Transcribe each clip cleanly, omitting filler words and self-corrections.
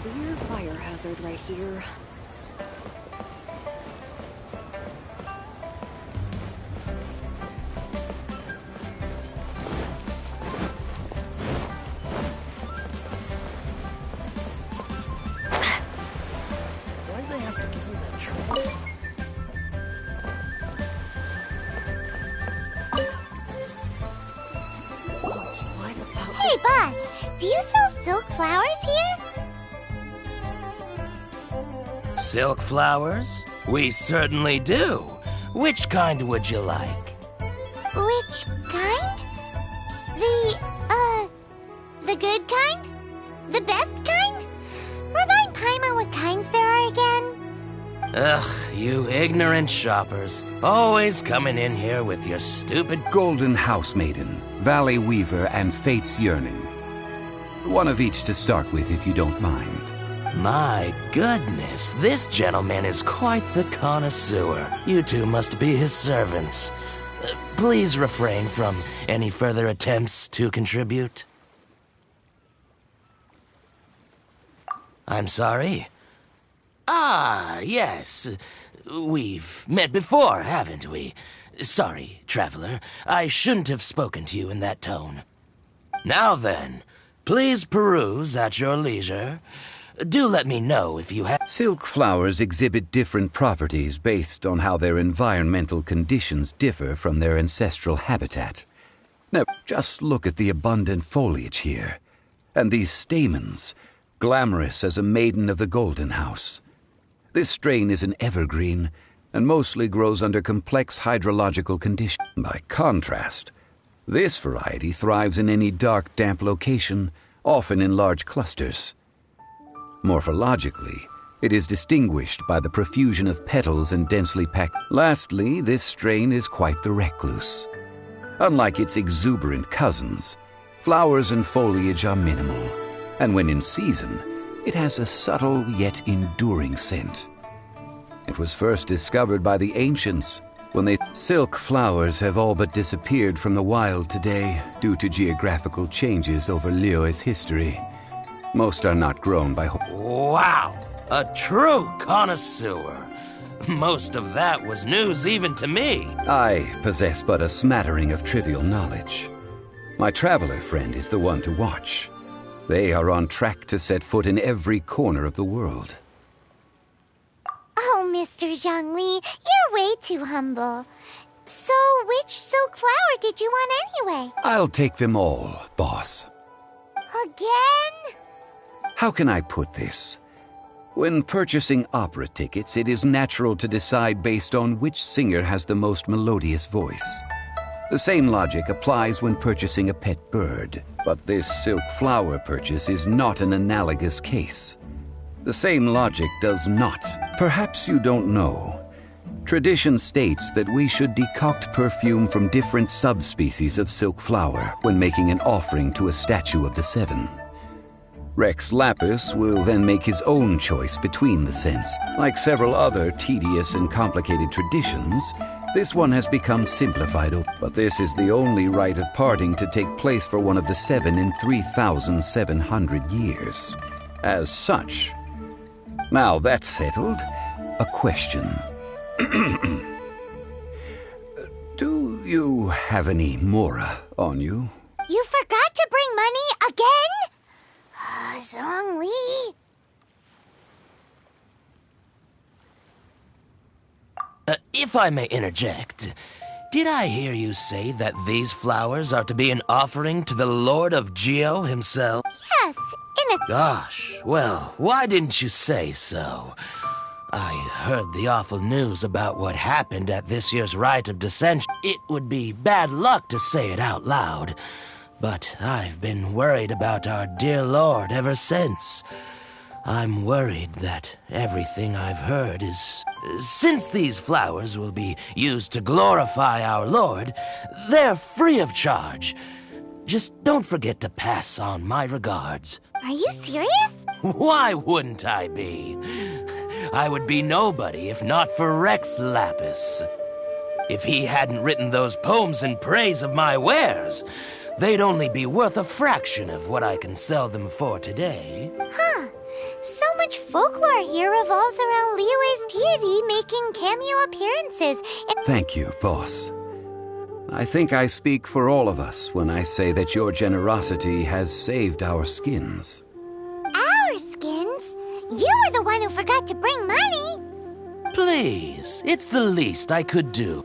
Clear fire hazard right here. Why'd they have to give me that choice? What about... Hey, boss, do you sell silk flowers here? Silk flowers? We certainly do. Which kind would you like? Which kind? The good kind? The best kind? Remind Paimon what kinds there are again. Ugh, you ignorant shoppers. Always coming in here with your stupid... Golden House Maiden, Valley Weaver, and Fate's Yearning. One of each to start with, if you don't mind. My goodness, this gentleman is quite the connoisseur. You two must be his servants. Please refrain from any further attempts to contribute. I'm sorry? Ah, yes. We've met before, haven't we? Sorry, traveler. I shouldn't have spoken to you in that tone. Now then, please peruse at your leisure. Do let me know if you have... Silk flowers exhibit different properties based on how their environmental conditions differ from their ancestral habitat. Now, just look at the abundant foliage here. And these stamens, glamorous as a maiden of the Golden House. This strain is an evergreen, and mostly grows under complex hydrological conditions. By contrast, this variety thrives in any dark, damp location, often in large clusters. Morphologically, it is distinguished by the profusion of petals and densely packed. Lastly, this strain is quite the recluse. Unlike its exuberant cousins, flowers and foliage are minimal, and when in season, it has a subtle yet enduring scent. It was first discovered by the ancients when they... Silk flowers have all but disappeared from the wild today due to geographical changes over Liyue's history. Most are not grown by... Wow! A true connoisseur! Most of that was news even to me. I possess but a smattering of trivial knowledge. My traveler friend is the one to watch. They are on track to set foot in every corner of the world. Oh, Mr. Zhongli, you're way too humble. So, which silk flower did you want anyway? I'll take them all, boss. Again? How can I put this? When purchasing opera tickets, it is natural to decide based on which singer has the most melodious voice. The same logic applies when purchasing a pet bird, but this silk flower purchase is not an analogous case. The same logic does not. Perhaps you don't know. Tradition states that we should decoct perfume from different subspecies of silk flower when making an offering to a statue of the seven. Rex Lapis will then make his own choice between the scents. Like several other tedious and complicated traditions, this one has become simplified, but this is the only rite of parting to take place for one of the seven in 3,700 years. As such, now that's settled, a question. Do you have any Mora on you? You forgot to bring money again? Zhongli. If I may interject, did I hear you say that these flowers are to be an offering to the Lord of Geo himself? Yes, in a... Gosh, well, why didn't you say so? I heard the awful news about what happened at this year's Rite of Descension. It would be bad luck to say it out loud, but I've been worried about our dear Lord ever since. I'm worried that everything I've heard is... Since these flowers will be used to glorify our Lord, they're free of charge. Just don't forget to pass on my regards. Are you serious? Why wouldn't I be? I would be nobody if not for Rex Lapis. If he hadn't written those poems in praise of my wares, they'd only be worth a fraction of what I can sell them for today. Huh. So much folklore here revolves around Liyue's deity making cameo appearances. Thank you, boss. I think I speak for all of us when I say that your generosity has saved our skins. Our skins? You were the one who forgot to bring money. Please, it's the least I could do.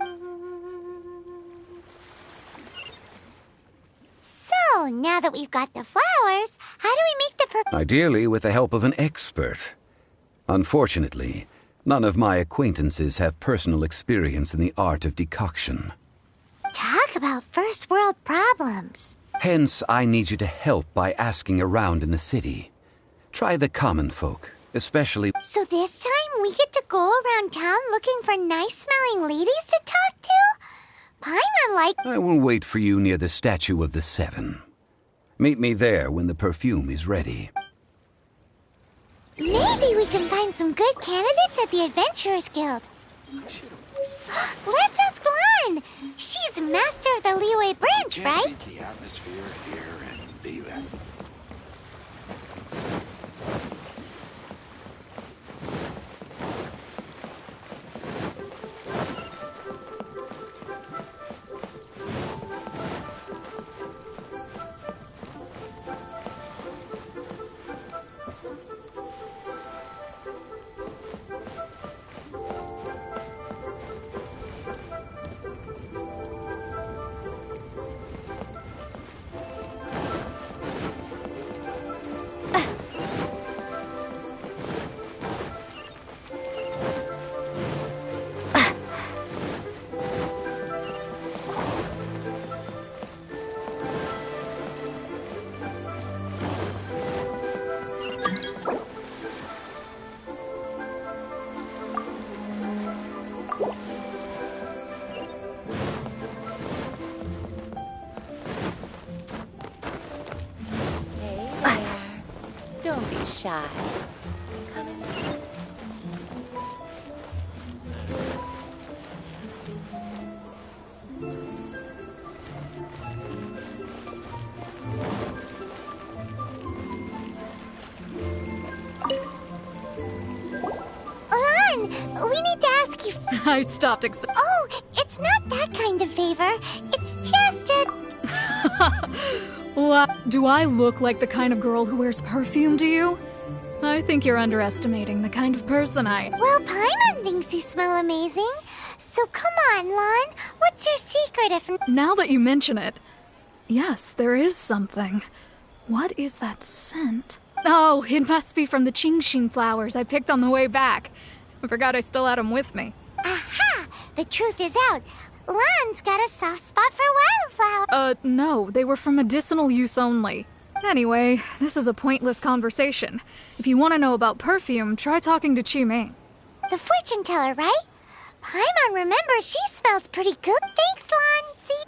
So, now that we've got the flowers, how do we make the Ideally with the help of an expert. Unfortunately, none of my acquaintances have personal experience in the art of decoction. Talk about first world problems. Hence, I need you to help by asking around in the city. Try the common folk, especially... So this time we get to go around town looking for nice-smelling ladies to talk to? Paimon like... I will wait for you near the Statue of the Seven. Meet me there when the perfume is ready. Maybe we can find some good candidates at the Adventurers Guild. Let's ask Lan. She's master of the Liyue branch, right? The atmosphere here and be there. Don't be shy. Come in. Lan, we need to ask you... I stopped Oh, it's not that kind of favor. It's just a... What? Do I look like the kind of girl who wears perfume to you? I think you're underestimating the kind of person I... Well, Paimon thinks you smell amazing. So come on, Lan. What's your secret if... Now that you mention it, yes, there is something. What is that scent? Oh, it must be from the Genshin flowers I picked on the way back. I forgot I still had them with me. Aha! The truth is out. Lan's got a soft spot for wildflower. No, they were for medicinal use only. Anyway, this is a pointless conversation. If you want to know about perfume, try talking to Qiming. The fortune teller, right? Paimon remembers she smells pretty good. Thanks, Lan. See?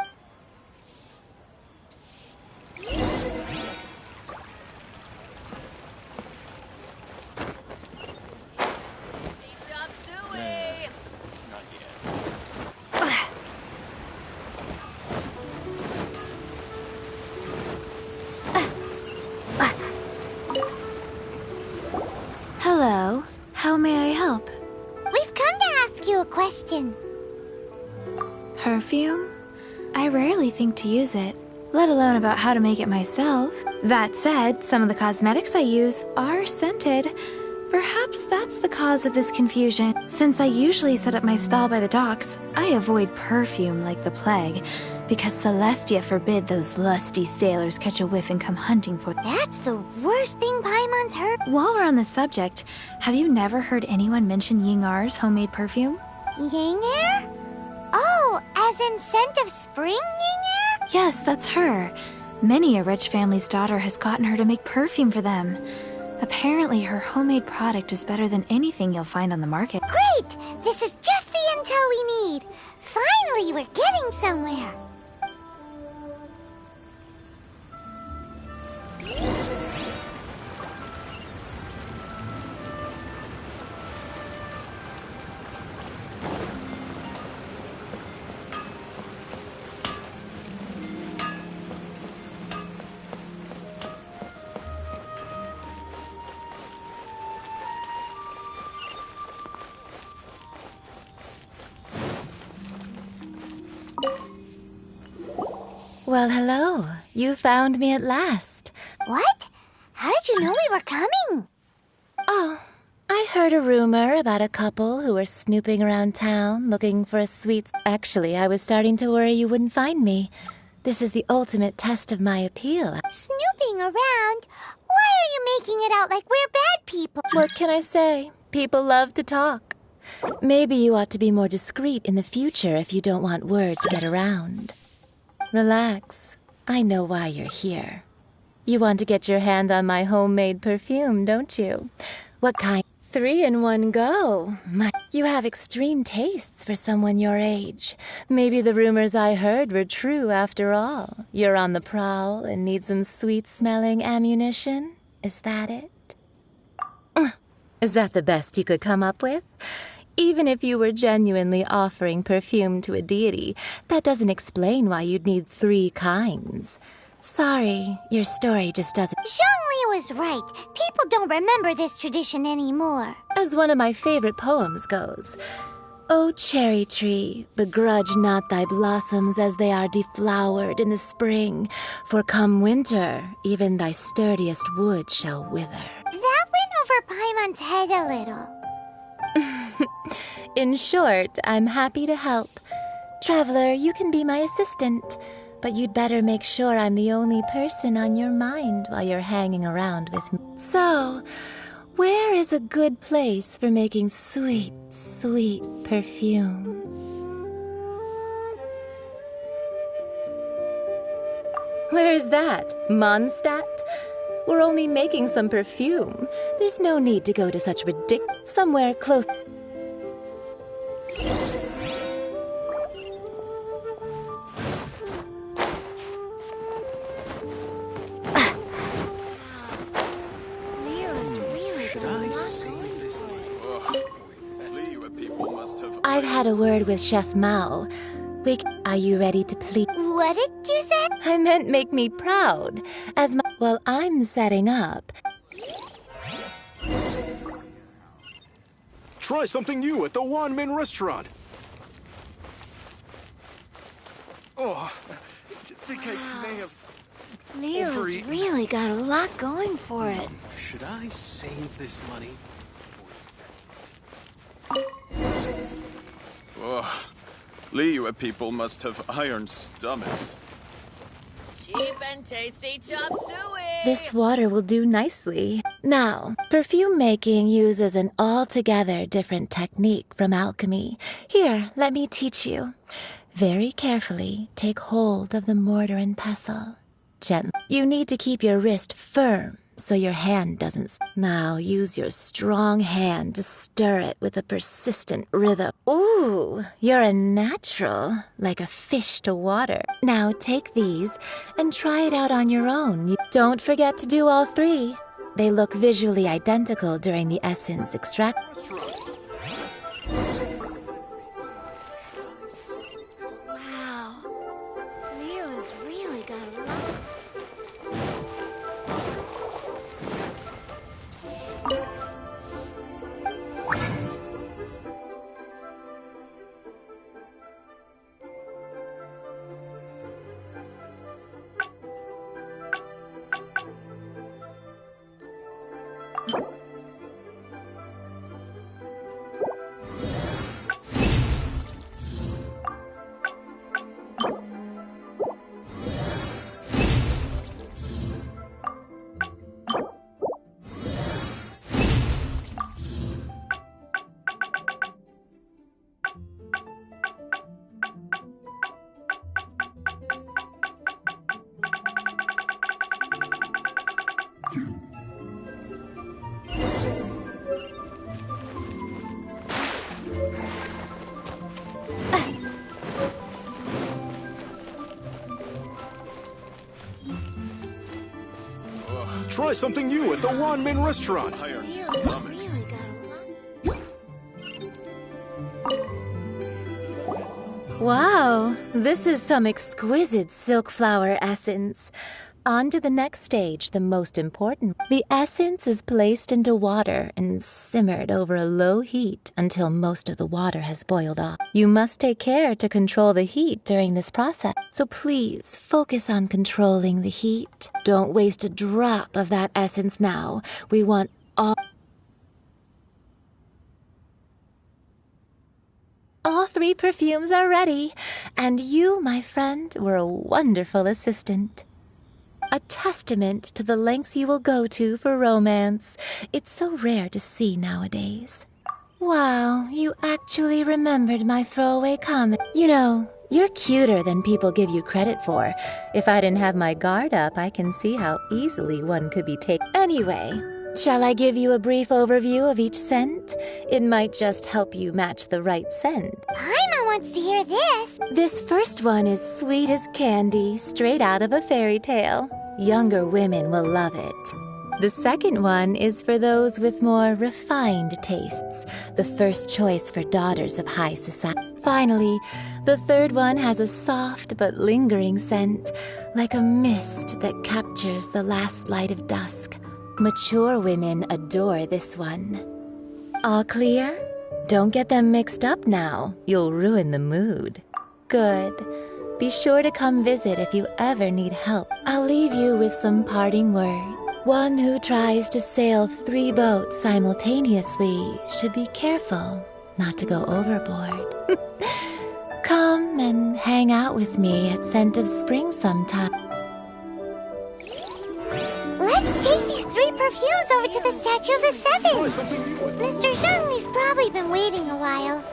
Hello. How may I help? We've come to ask you a question. Perfume? I rarely think to use it, let alone about how to make it myself. That said, some of the cosmetics I use are scented. Perhaps that's the cause of this confusion. Since I usually set up my stall by the docks, I avoid perfume like the plague, because Celestia forbid those lusty sailors catch a whiff and come hunting for... That's the worst thing Paimon's heard. While we're on the subject, have you never heard anyone mention Yingar's homemade perfume? Yingar? Oh, as in scent of spring, Yingar? Yes, that's her. Many a rich family's daughter has gotten her to make perfume for them. Apparently, her homemade product is better than anything you'll find on the market. Great! This is just the intel we need. Finally, we're getting somewhere. Well, hello. You found me at last. What? How did you know we were coming? Oh, I heard a rumor about a couple who were snooping around town looking for a sweet... Actually, I was starting to worry you wouldn't find me. This is the ultimate test of my appeal. Snooping around? Why are you making it out like we're bad people? What can I say? People love to talk. Maybe you ought to be more discreet in the future if you don't want word to get around. Relax. I know why you're here. You want to get your hand on my homemade perfume, don't you? What kind? 3 in one go. You have extreme tastes for someone your age. Maybe the rumors I heard were true after all. You're on the prowl and need some sweet-smelling ammunition? Is that it? Is that the best you could come up with? Even if you were genuinely offering perfume to a deity, that doesn't explain why you'd need 3 kinds. Sorry, your story just doesn't... Zhongli was right. People don't remember this tradition anymore. As one of my favorite poems goes, O cherry tree, begrudge not thy blossoms as they are deflowered in the spring, for come winter, even thy sturdiest wood shall wither. That went over Paimon's head a little. In short, I'm happy to help. Traveler, you can be my assistant, but you'd better make sure I'm the only person on your mind while you're hanging around with me. So, where is a good place for making sweet, sweet perfume? Where is that? Mondstadt? We're only making some perfume. There's no need to go to such somewhere close. I've had a word with Chef Mao. Are you ready to please? What did you say? I meant make me proud. Well, I'm setting up. Try something new at the Wanmin restaurant. Oh, I think I may have Leo's overeaten. really got a lot going for it. Should I save this money? Oh, Liyue people must have iron stomachs. Cheap and tasty chop suey! This water will do nicely. Now, perfume making uses an altogether different technique from alchemy. Here, let me teach you. Very carefully, take hold of the mortar and pestle. Gently. You need to keep your wrist firm so your hand doesn't... Now, use your strong hand to stir it with a persistent rhythm. Ooh, you're a natural, like a fish to water. Now, take these and try it out on your own. Don't forget to do all 3. They look visually identical during the essence extract. Wow. Leo's really got a lot. Try something new at the Wanmin restaurant. Iron Leo's stomachs. really got a lot. Wow, this is some exquisite silk flower essence. On to the next stage, the most important. The essence is placed into water and simmered over a low heat until most of the water has boiled off. You must take care to control the heat during this process. So please focus on controlling the heat. Don't waste a drop of that essence now. We want All 3 perfumes are ready, and you, my friend, were a wonderful assistant. A testament to the lengths you will go to for romance. It's so rare to see nowadays. Wow, you actually remembered my throwaway comment. You know, you're cuter than people give you credit for. If I didn't have my guard up, I can see how easily one could be taken. Anyway, shall I give you a brief overview of each scent? It might just help you match the right scent. Paimon wants to hear this. This first one is sweet as candy, straight out of a fairy tale. Younger women will love it. The second one is for those with more refined tastes, the first choice for daughters of high society. Finally, the third one has a soft but lingering scent, like a mist that captures the last light of dusk. Mature women adore this one. All clear? Don't get them mixed up now. You'll ruin the mood. Good. Be sure to come visit if you ever need help. I'll leave you with some parting words. One who tries to sail 3 boats simultaneously should be careful not to go overboard. Come and hang out with me at Scent of Spring sometime. Let's take these 3 perfumes over to the Statue of the Seven. Mr. Zhongli's probably been waiting a while.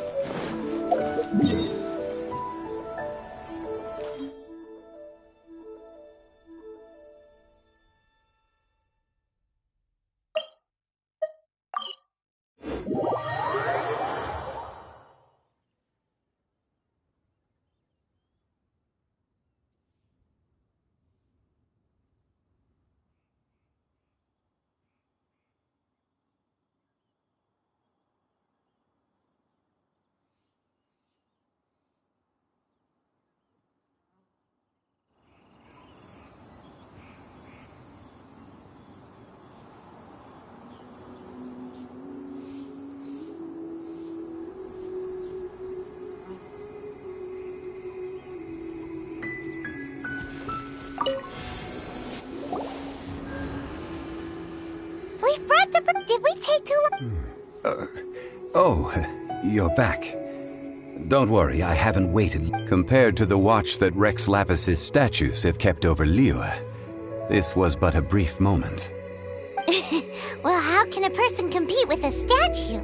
We've brought the... Did we take too long? Oh, you're back. Don't worry, I haven't waited. Compared to the watch that Rex Lapis's statues have kept over Liyue, this was but a brief moment. Well, how can a person compete with a statue?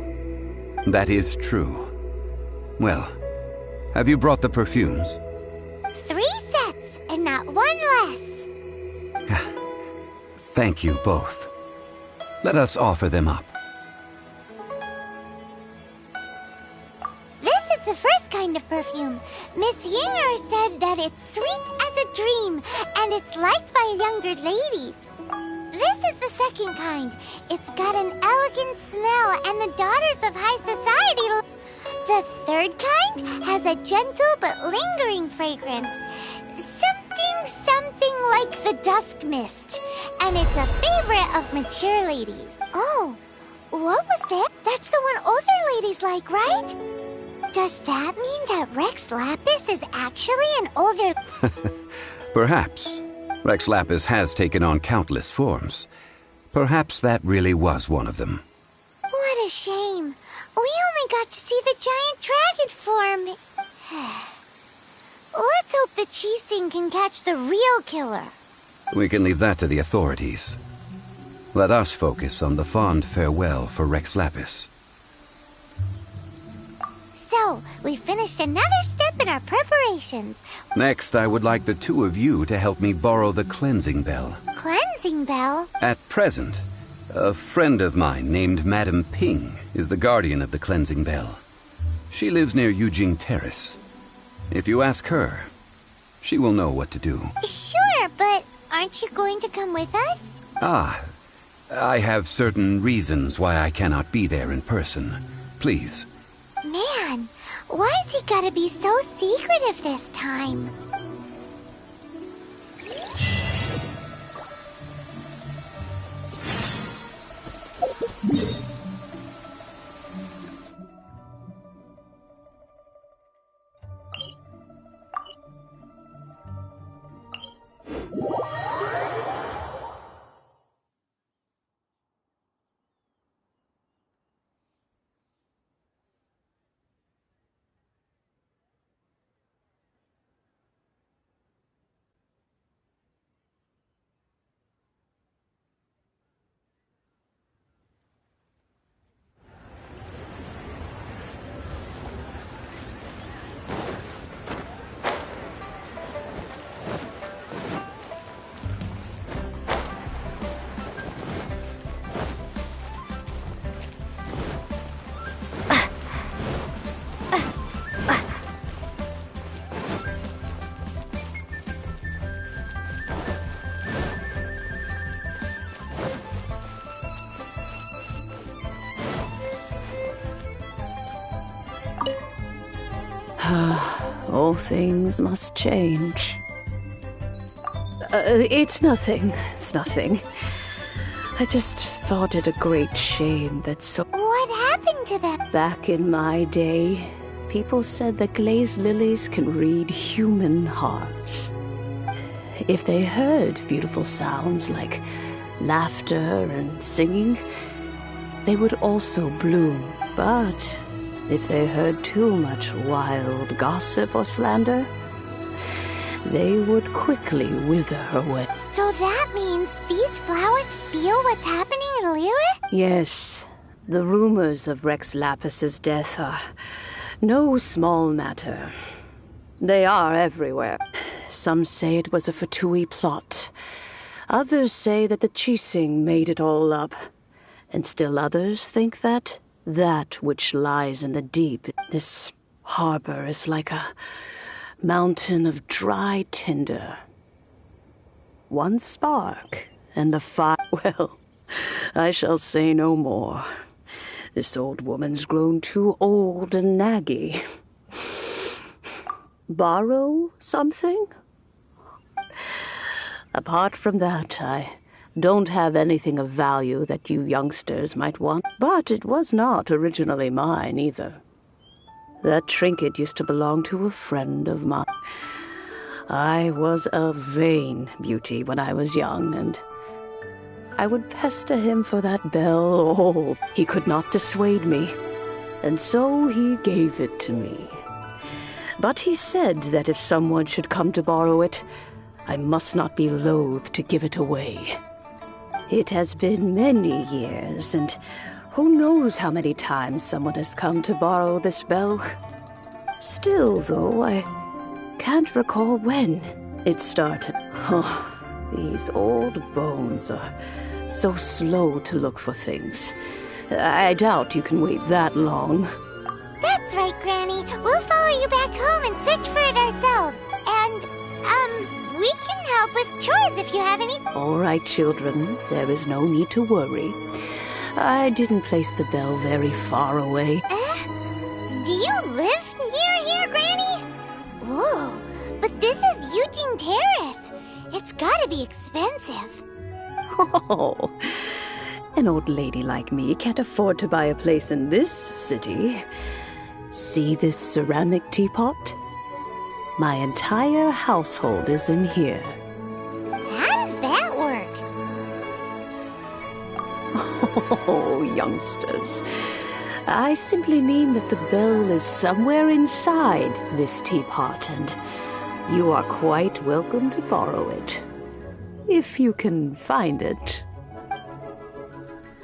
That is true. Well, have you brought the perfumes? 3 sets, and not 1 less. Thank you both. Let us offer them up. This is the first kind of perfume. Miss Yinger said that it's sweet as a dream, and it's liked by younger ladies. This is the second kind. It's got an elegant smell, and the daughters of high society... The third kind has a gentle but lingering fragrance. Something like the dusk mist. And it's a favorite of mature ladies. Oh, what was that? That's the one older ladies like, right? Does that mean that Rex Lapis is actually an older... Perhaps. Rex Lapis has taken on countless forms. Perhaps that really was one of them. What a shame. We only got to see the giant dragon form. Let's hope the Qixing can catch the real killer. We can leave that to the authorities. Let us focus on the fond farewell for Rex Lapis. So, we finished another step in our preparations. Next, I would like the 2 of you to help me borrow the cleansing bell. Cleansing bell? At present, a friend of mine named Madame Ping is the guardian of the cleansing bell. She lives near Yujing Terrace. If you ask her, she will know what to do. Sure, but aren't you going to come with us? Ah, I have certain reasons why I cannot be there in person. Please. Man, why's he gotta be so secretive this time? All things must change. It's nothing. It's nothing. I just thought it a great shame that so... What happened to them? Back in my day, people said that glazed lilies can read human hearts. If they heard beautiful sounds like laughter and singing, they would also bloom. But if they heard too much wild gossip or slander, they would quickly wither away. So that means these flowers feel what's happening in Liyue? Yes, the rumors of Rex Lapis's death are no small matter. They are everywhere. Some say it was a Fatui plot. Others say that the Chising made it all up. And still others think that which lies in the deep, this harbor, is like a mountain of dry tinder. One spark, and the fire... Well, I shall say no more. This old woman's grown too old and naggy. Borrow something? Apart from that, I don't have anything of value that you youngsters might want. But it was not originally mine, either. That trinket used to belong to a friend of mine. I was a vain beauty when I was young, and I would pester him for that bell. Oh, he could not dissuade me, and so he gave it to me. But he said that if someone should come to borrow it, I must not be loath to give it away. It has been many years, and who knows how many times someone has come to borrow this bell. Still, though, I can't recall when it started. Oh, these old bones are so slow to look for things. I doubt you can wait that long. That's right, Granny. We'll follow you back home and search for it ourselves. And, we can help with chores if you have any. All right, children. There is no need to worry. I didn't place the bell very far away. Do you live near here, Granny? Whoa, but this is Eugene Terrace. It's gotta be expensive. Oh, an old lady like me can't afford to buy a place in this city. See this ceramic teapot? My entire household is in here. How does that work? Oh, youngsters. I simply mean that the bell is somewhere inside this teapot, and you are quite welcome to borrow it. If you can find it.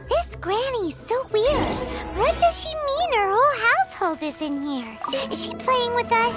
This Granny's so weird. What does she mean her whole household is in here? Is she playing with us?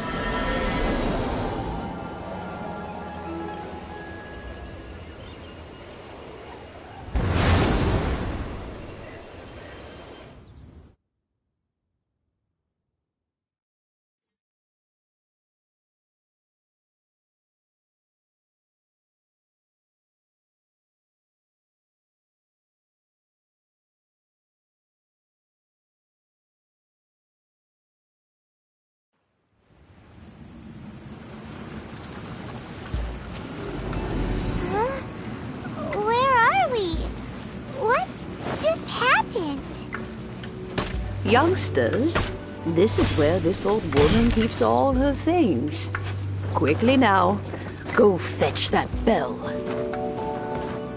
Youngsters, this is where this old woman keeps all her things. Quickly now, go fetch that bell.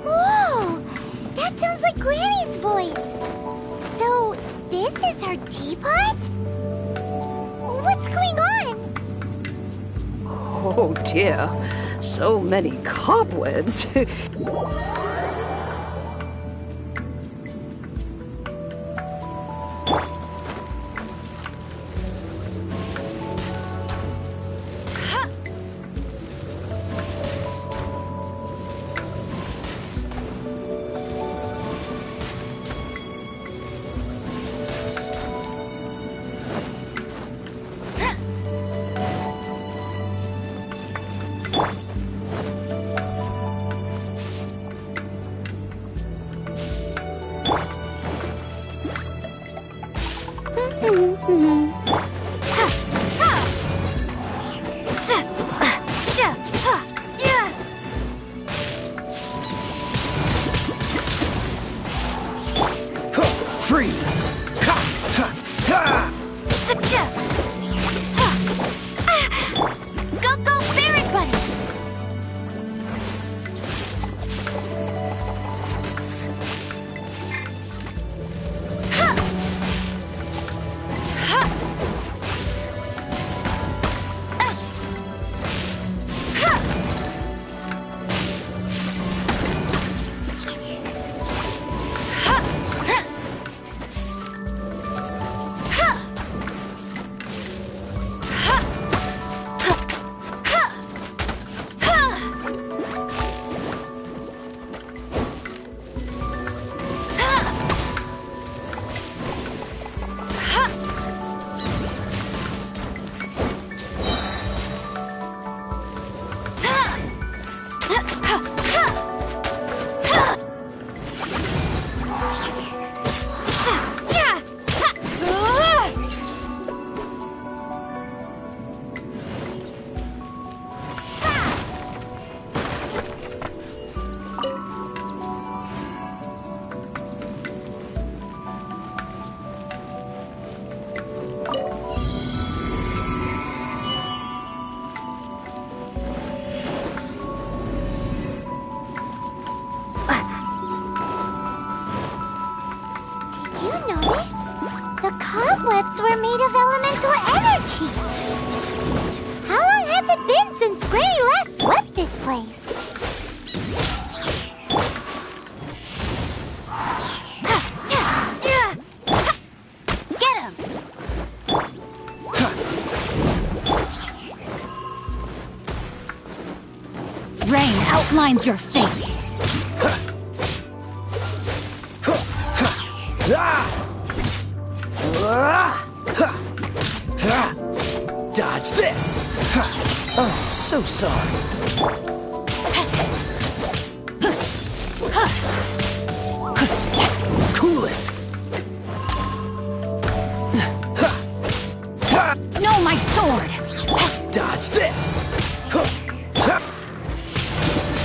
Whoa! That sounds like Granny's voice. So, this is her teapot? What's going on? Oh dear, so many cobwebs. Freeze! Go, go, Fairy Buddy! Cobwebs were made of elemental energy. How long has it been since Granny last swept this place? Get him! Rain outlines your fate. Dodge this! Oh, so sorry. Cool it! No, my sword! Dodge this!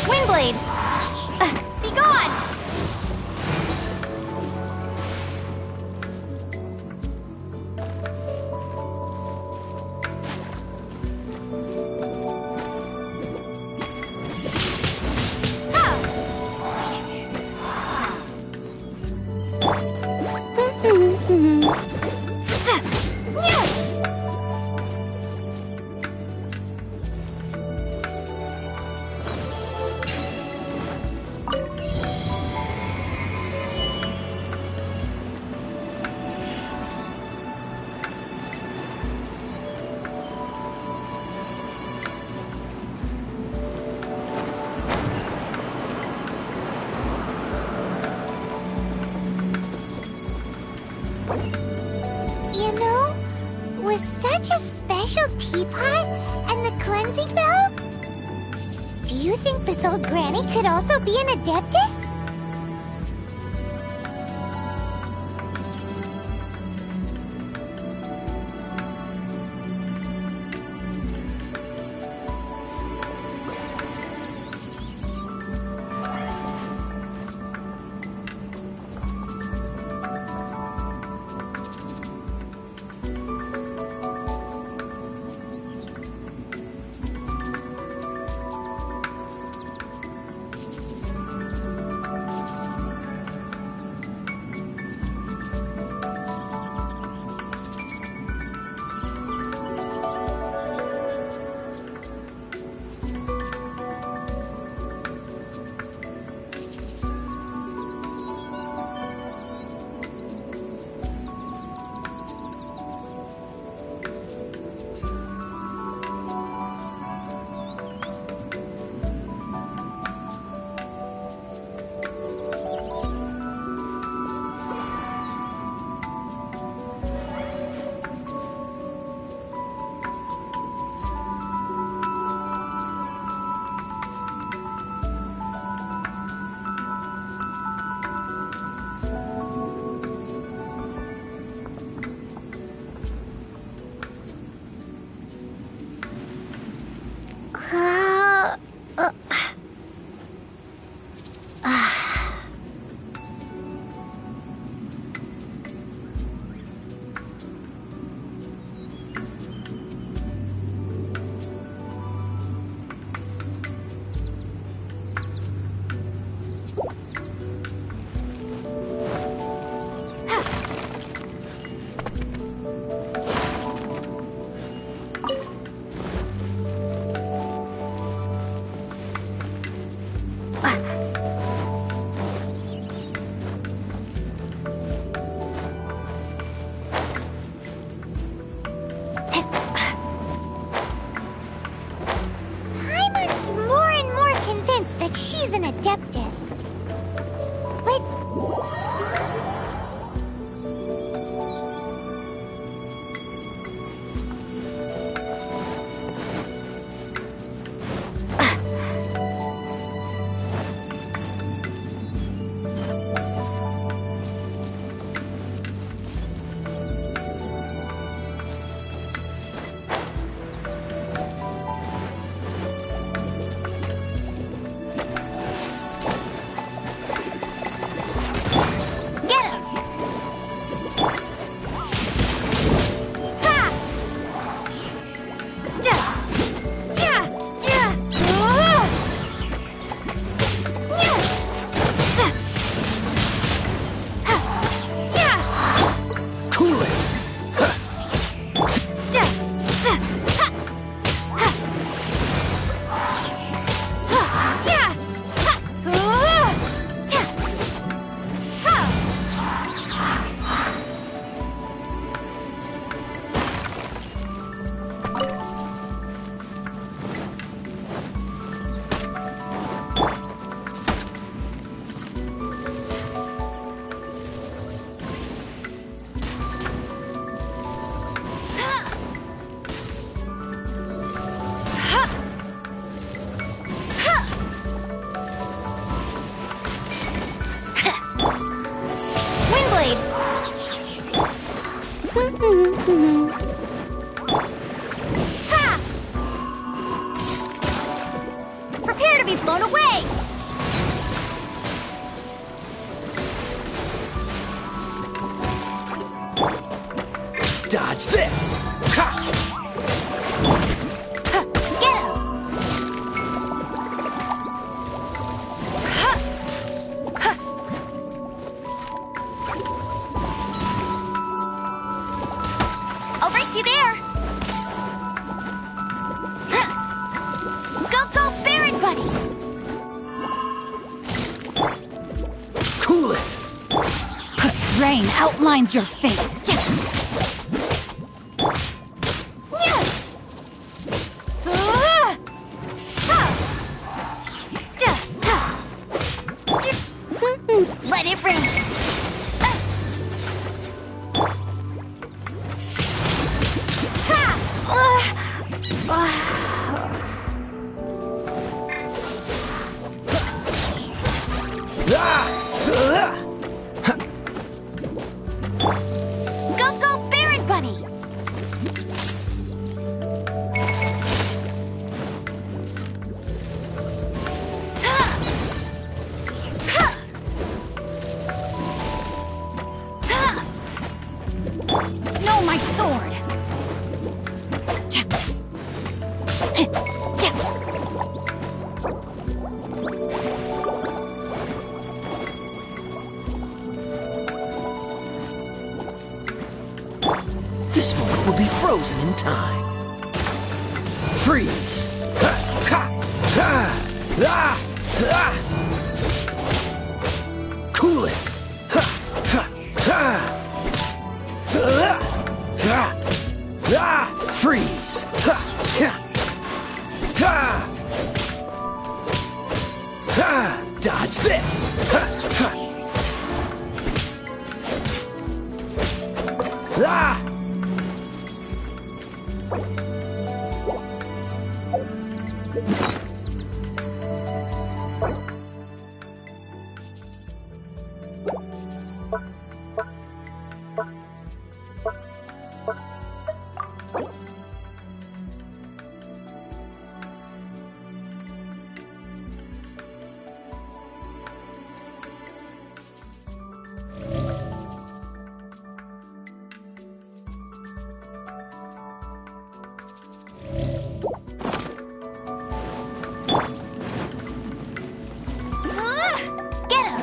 Windblade! Be gone! You know, with such a special teapot and the cleansing bell, do you think this old granny could also be an adeptus? Dodge this! Ha! Get him! I'll race you there! Go, go, Baron Bunny! Cool it! Rain outlines your fate. Let it rain! Go, go, Baron Bunny! No, my sword! This moment will be frozen in time. Freeze! Ha! Ha! Ha! Ah! Ah! Cool it! Ha! Ha! Ha! Ah! Ah! Ah! Freeze! Ha! Ha! Ha! Ha! Dodge this! Ha! Ha! Ah! Get him!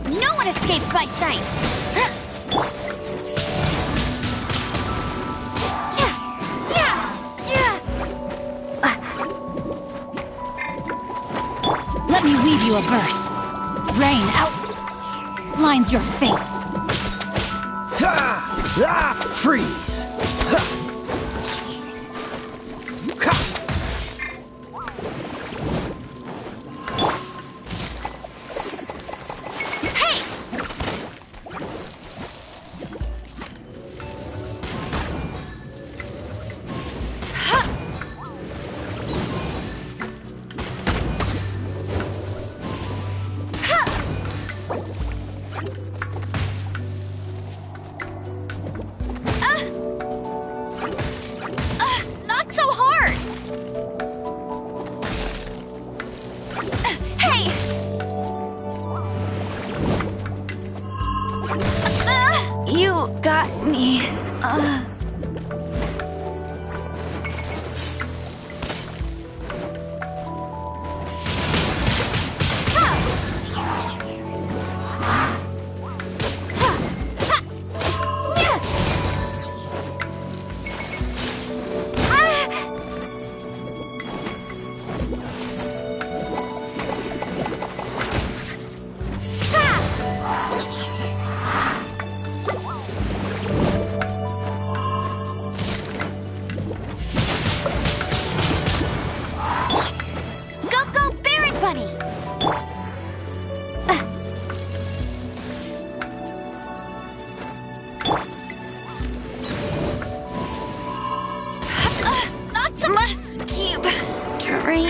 No one escapes my sights! Let me weave you a verse. Rain outlines your fate. Ha! Ah! Freeze! Ha! Ha! Hey! Not so hard! Hey! You got me.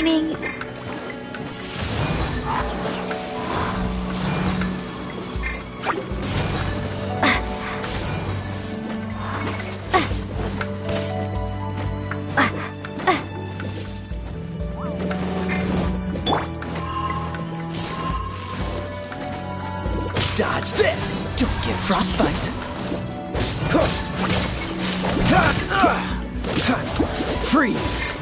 meaning... Dodge this! Don't get frostbite! Freeze!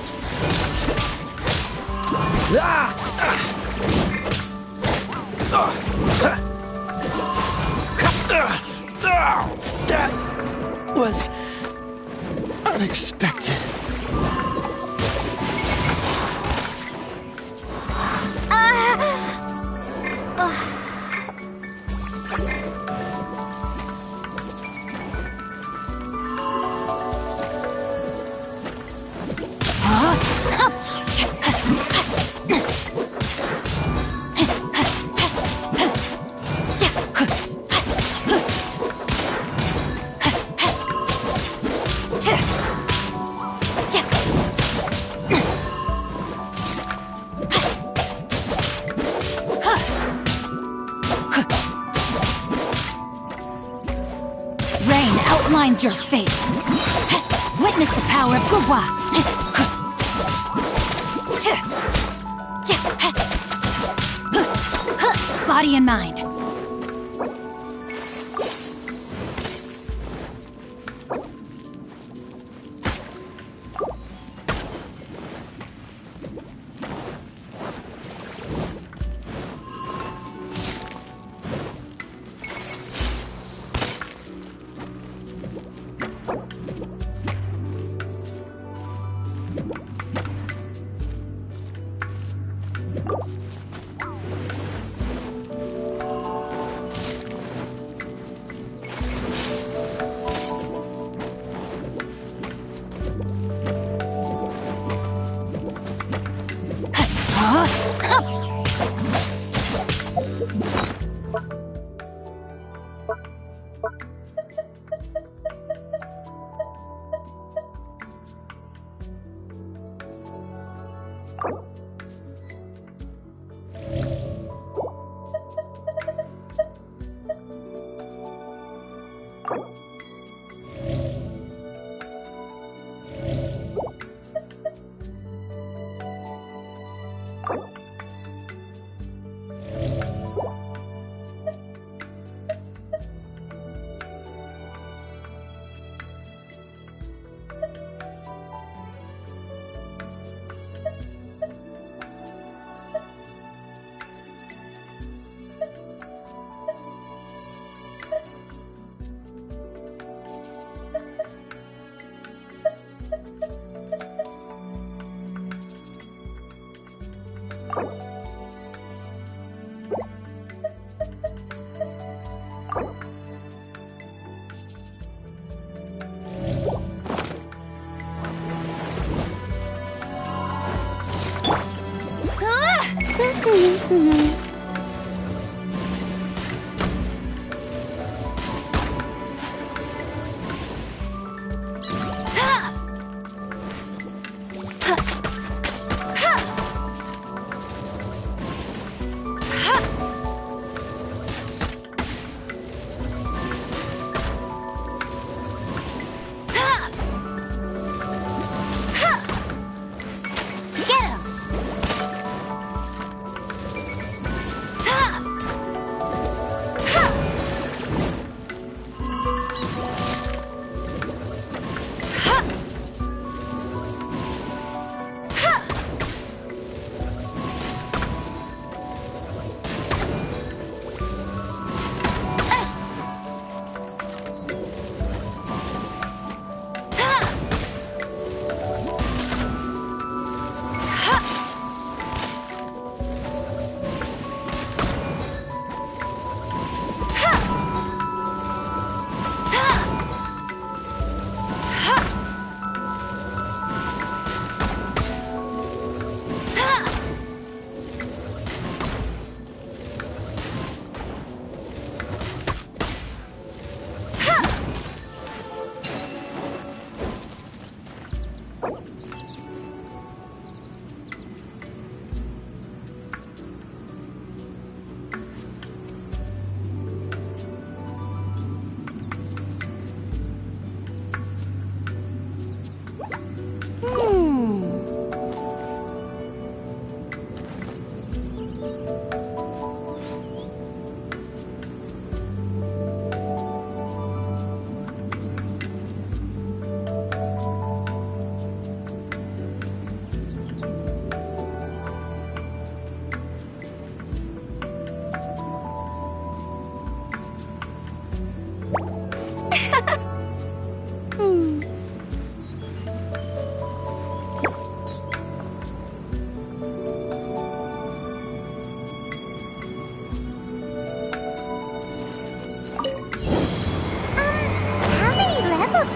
That was unexpected. Rain outlines your fate. Witness the power of Gugwa. Body and mind.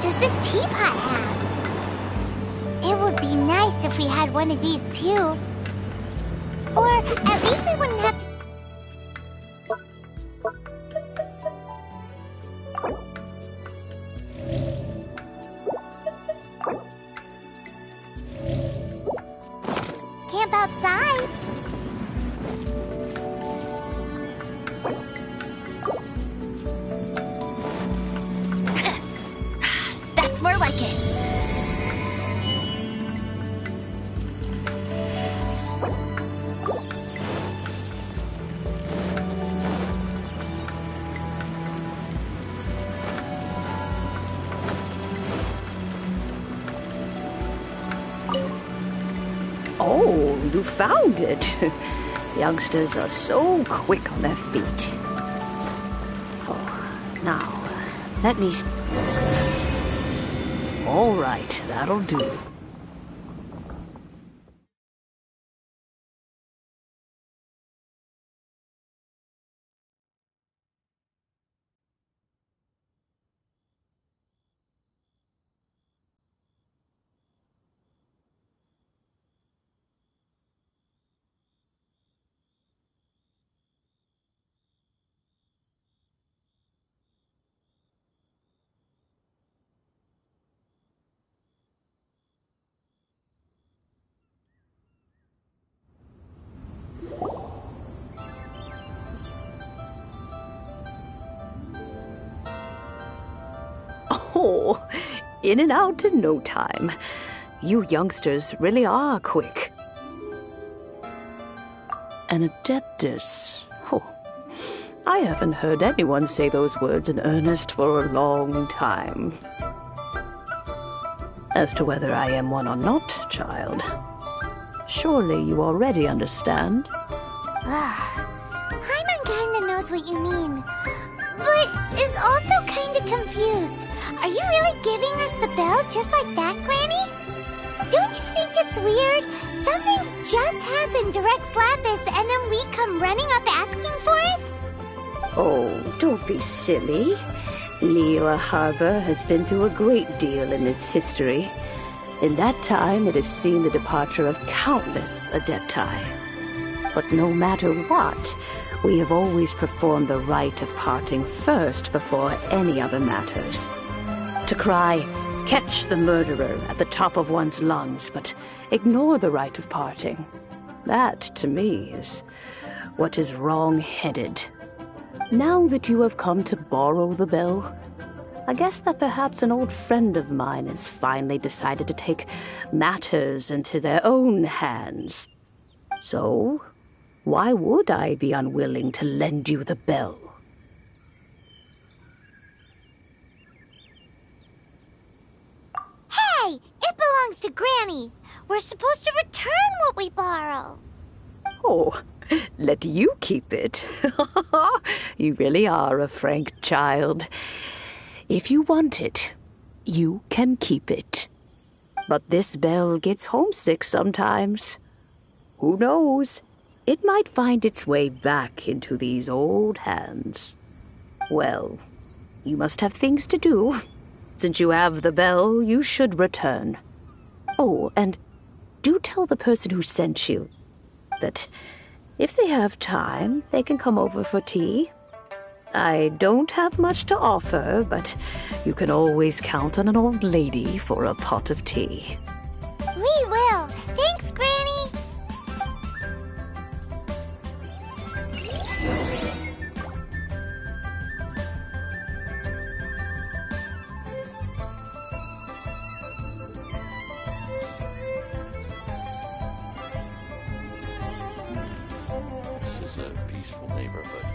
does this teapot have? It would be nice if we had one of these too. Or at least we wouldn't have to... camp outside. That's more like it. Oh, you found it. Youngsters are so quick on their feet. Oh, now, let me... All right, that'll do. Oh, in and out in no time. You youngsters really are quick. An adeptus. Oh, I haven't heard anyone say those words in earnest for a long time. As to whether I am one or not, child, surely you already understand. Paimon kinda knows what you mean, but is also kinda confused. Are you really giving us the bell just like that, Granny? Don't you think it's weird? Something's just happened to Rex Lapis and then we come running up asking for it? Oh, don't be silly. Liyue Harbor has been through a great deal in its history. In that time, it has seen the departure of countless adepti. But no matter what, we have always performed the rite of parting first before any other matters. To cry, "Catch the murderer," at the top of one's lungs, but ignore the rite of parting. That, to me, is what is wrong-headed. Now that you have come to borrow the bell, I guess that perhaps an old friend of mine has finally decided to take matters into their own hands. So, why would I be unwilling to lend you the bell? Hey! It belongs to Granny! We're supposed to return what we borrow! Oh, let you keep it. You really are a frank child. If you want it, you can keep it. But this bell gets homesick sometimes. Who knows? It might find its way back into these old hands. Well, you must have things to do. Since you have the bell, you should return. Oh, and do tell the person who sent you that if they have time, they can come over for tea. I don't have much to offer, but you can always count on an old lady for a pot of tea. We will. Thanks, Granny. This is a peaceful neighborhood.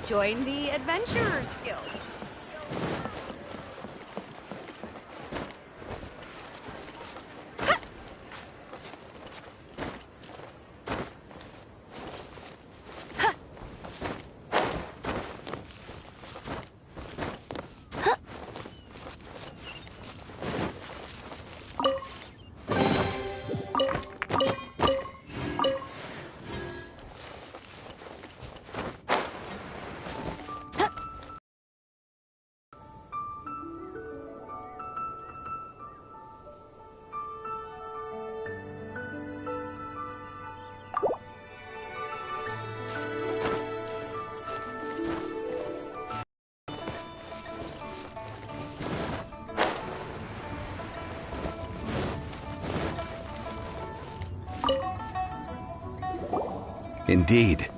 Join the Adventurers Guild. Indeed,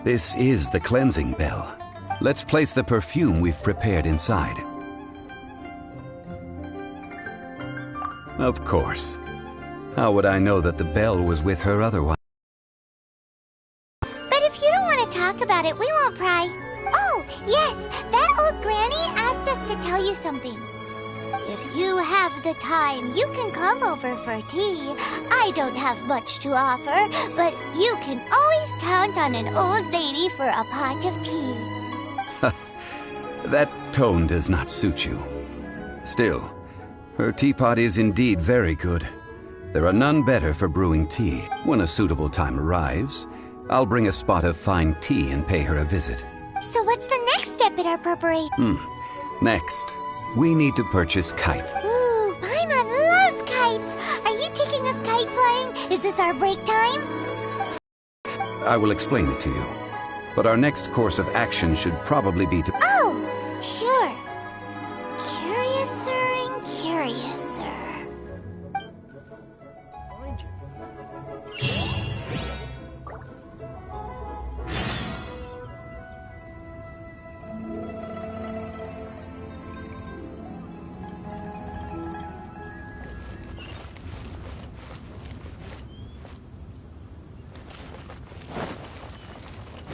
this is the cleansing bell. Let's place the perfume we've prepared inside. Of course. How would I know that the bell was with her otherwise? But if you don't want to talk about it, we won't pry. Oh, yes, that old granny asked us to tell you something. If you have the time, you can come over for tea. I don't have much to offer, but you can always count on an old lady for a pot of tea. That tone does not suit you. Still, her teapot is indeed very good. There are none better for brewing tea. When a suitable time arrives, I'll bring a spot of fine tea and pay her a visit. So what's the next step in our preparation? Next, we need to purchase kites. Ooh, Paimon loves kites! Are you taking us kite flying? Is this our break time? I will explain it to you. But our next course of action should probably be to... Oh, sure. Curiouser and curiouser.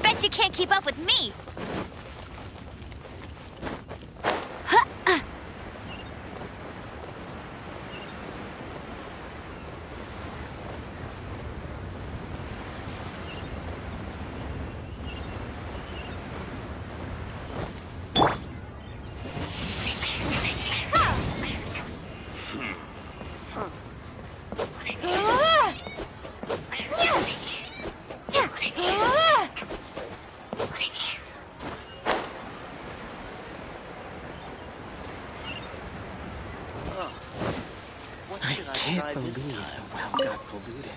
Bet you can't keep up with me! I can't believe the well got polluted.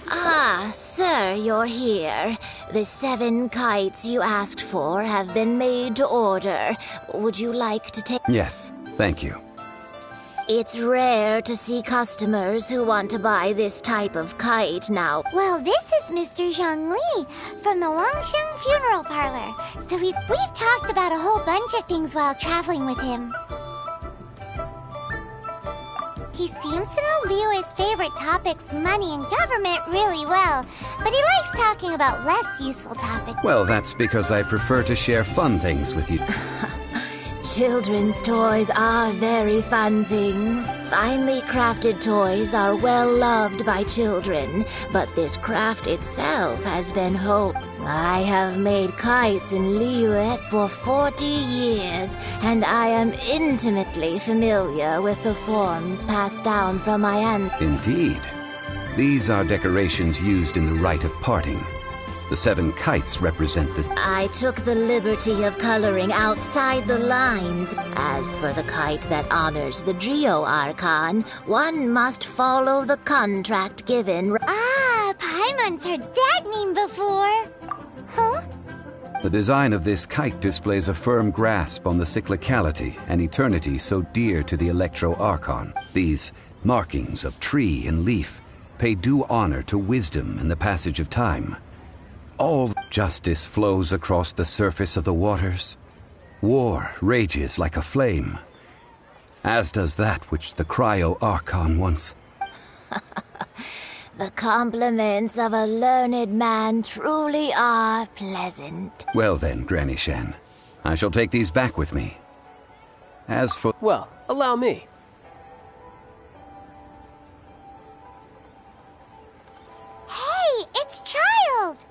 Ah, sir, you're here. The 7 kites you asked for have been made to order. Would you like to take... Yes, thank you. It's rare to see customers who want to buy this type of kite now. Well, this is Mr. Zhang Li from the Wangsheng Funeral Parlor. So we've talked about a whole bunch of things while traveling with him. He seems to know Liyue's favorite topics, money and government, really well. But he likes talking about less useful topics. Well, that's because I prefer to share fun things with you. Children's toys are very fun things. Finely crafted toys are well loved by children, but this craft itself has been hope. I have made kites in Liyue for 40 years, and I am intimately familiar with the forms passed down from my aunt. Indeed. These are decorations used in the rite of parting. The 7 kites represent this. I took the liberty of coloring outside the lines. As for the kite that honors the Drio Archon, one must follow the contract given. Ah, Paimon's heard that name before. Huh? The design of this kite displays a firm grasp on the cyclicality and eternity so dear to the Electro Archon. These markings of tree and leaf pay due honor to wisdom and the passage of time. All justice flows across the surface of the waters. War rages like a flame, as does that which the Cryo Archon once. The compliments of a learned man truly are pleasant. Well then, Granny Shan, I shall take these back with me. As for... Well, allow me. Hey, it's Child!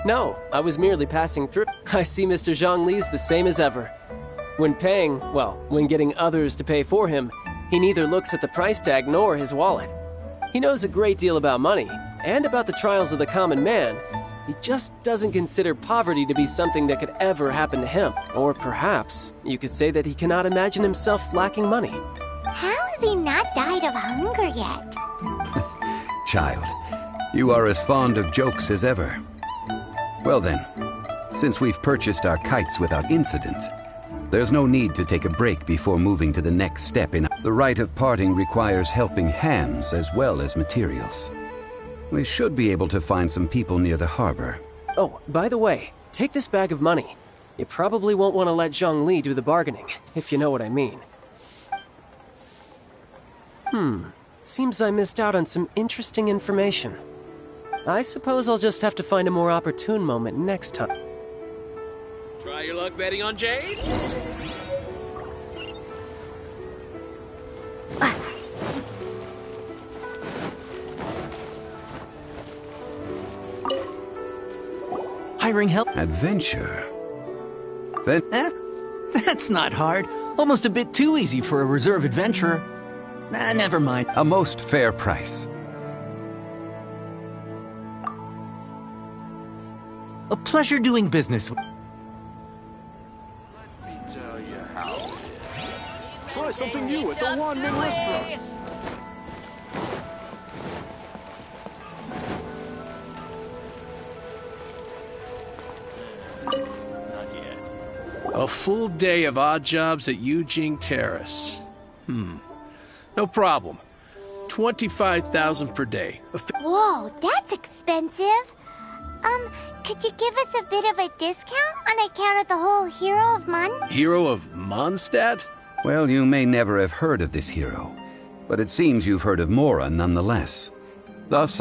No, I was merely passing through. I see Mr. Zhongli's the same as ever. When paying, well, when getting others to pay for him, he neither looks at the price tag nor his wallet. He knows a great deal about money, and about the trials of the common man. He just doesn't consider poverty to be something that could ever happen to him. Or perhaps, you could say that he cannot imagine himself lacking money. How has he not died of hunger yet? Child, you are as fond of jokes as ever. Well then, since we've purchased our kites without incident, there's no need to take a break before moving to the next step in... The rite of parting requires helping hands as well as materials. We should be able to find some people near the harbor. Oh, by the way, take this bag of money. You probably won't want to let Zhongli do the bargaining, if you know what I mean. Seems I missed out on some interesting information. I suppose I'll just have to find a more opportune moment next time. Try your luck betting on Jade? Hiring help? Adventure? Then... That's not hard. Almost a bit too easy for a reserve adventurer. Never mind. A most fair price. A pleasure doing business with... Let me tell you how it is. Try something new at the One-Man Restaurant. A full day of odd jobs at Yujing Terrace. No problem. 25,000 per day. Whoa, that's expensive. Could you give us a bit of a discount on account of the whole Hero of Mon? Hero of Mondstadt? Well, you may never have heard of this hero, but it seems you've heard of Mora nonetheless. Thus,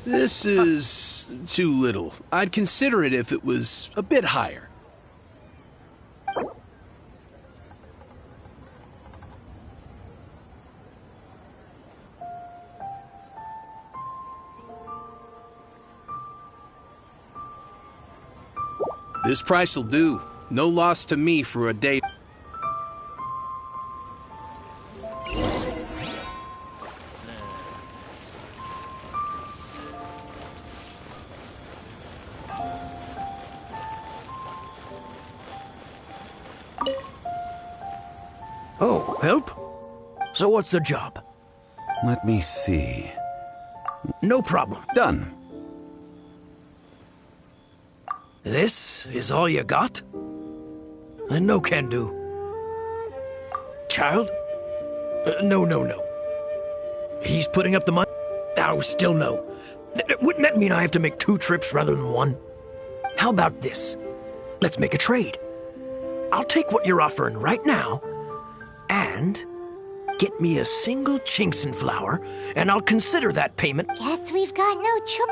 This is too little. I'd consider it if it was a bit higher. This price will do. No loss to me for a day. Oh, help? So what's the job? let me see. No problem. Done. This is all you got? Then no can do. Child? No. He's putting up the money? Oh, still no. Wouldn't that mean I have to make 2 trips rather than 1? How about this? Let's make a trade. I'll take what you're offering right now, and get me a single Chinxin flower, and I'll consider that payment. Guess we've got no choice.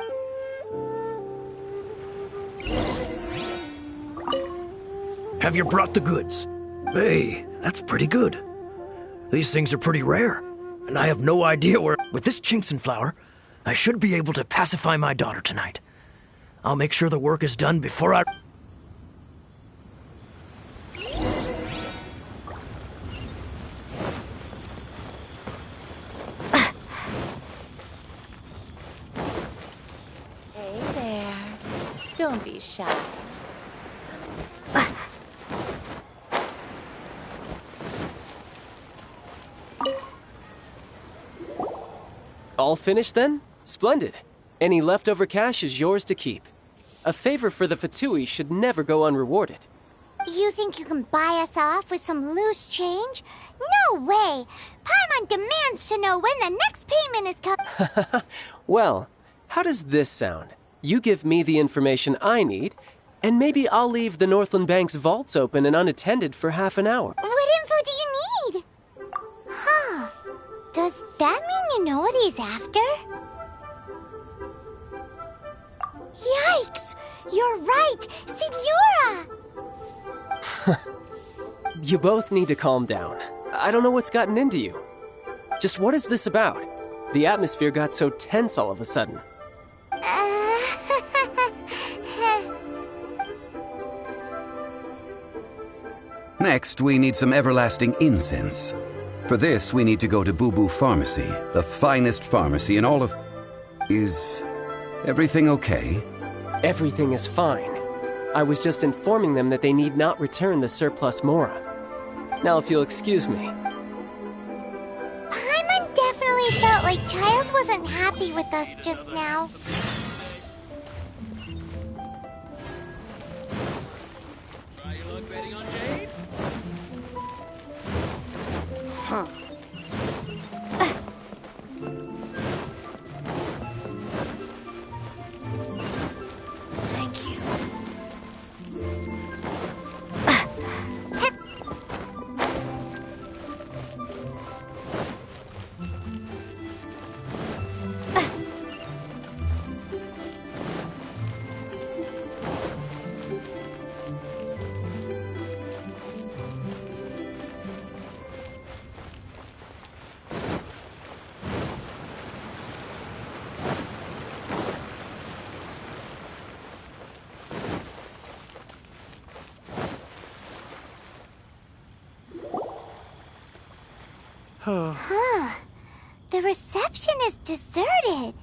Have you brought the goods? Hey, that's pretty good. These things are pretty rare, and I have no idea where... With this Chinxin flower, I should be able to pacify my daughter tonight. I'll make sure the work is done before I... Hey there. Don't be shy. All finished then? Splendid. Any leftover cash is yours to keep. A favor for the Fatui should never go unrewarded. You think you can buy us off with some loose change? No way! Paimon demands to know when the next payment is coming. Well, how does this sound? You give me the information I need, and maybe I'll leave the Northland Bank's vaults open and unattended for half an hour. What info do you need? Huh. Does that mean you know what he's after? Yikes! You're right! Signora! You both need to calm down. I don't know what's gotten into you. Just what is this about? The atmosphere got so tense all of a sudden. Next, we need some everlasting incense. For this, we need to go to Boo Boo Pharmacy, the finest pharmacy in all of... Is everything okay? Everything is fine. I was just informing them that they need not return the surplus Mora. Now, if you'll excuse me. Paimon definitely felt like Child wasn't happy with us just now. Huh. Thank you. Huh. The reception is deserted.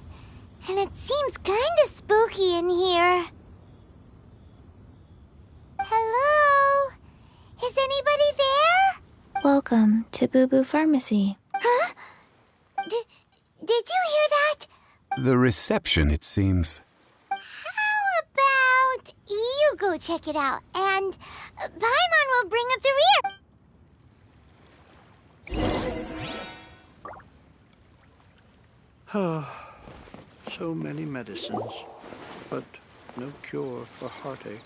And it seems kinda spooky in here. Hello? Is anybody there? Welcome to Boo Boo Pharmacy. Huh? Did you hear that? The reception, it seems. How about you go check it out, and Paimon will bring up the rear. So many medicines, but no cure for heartache.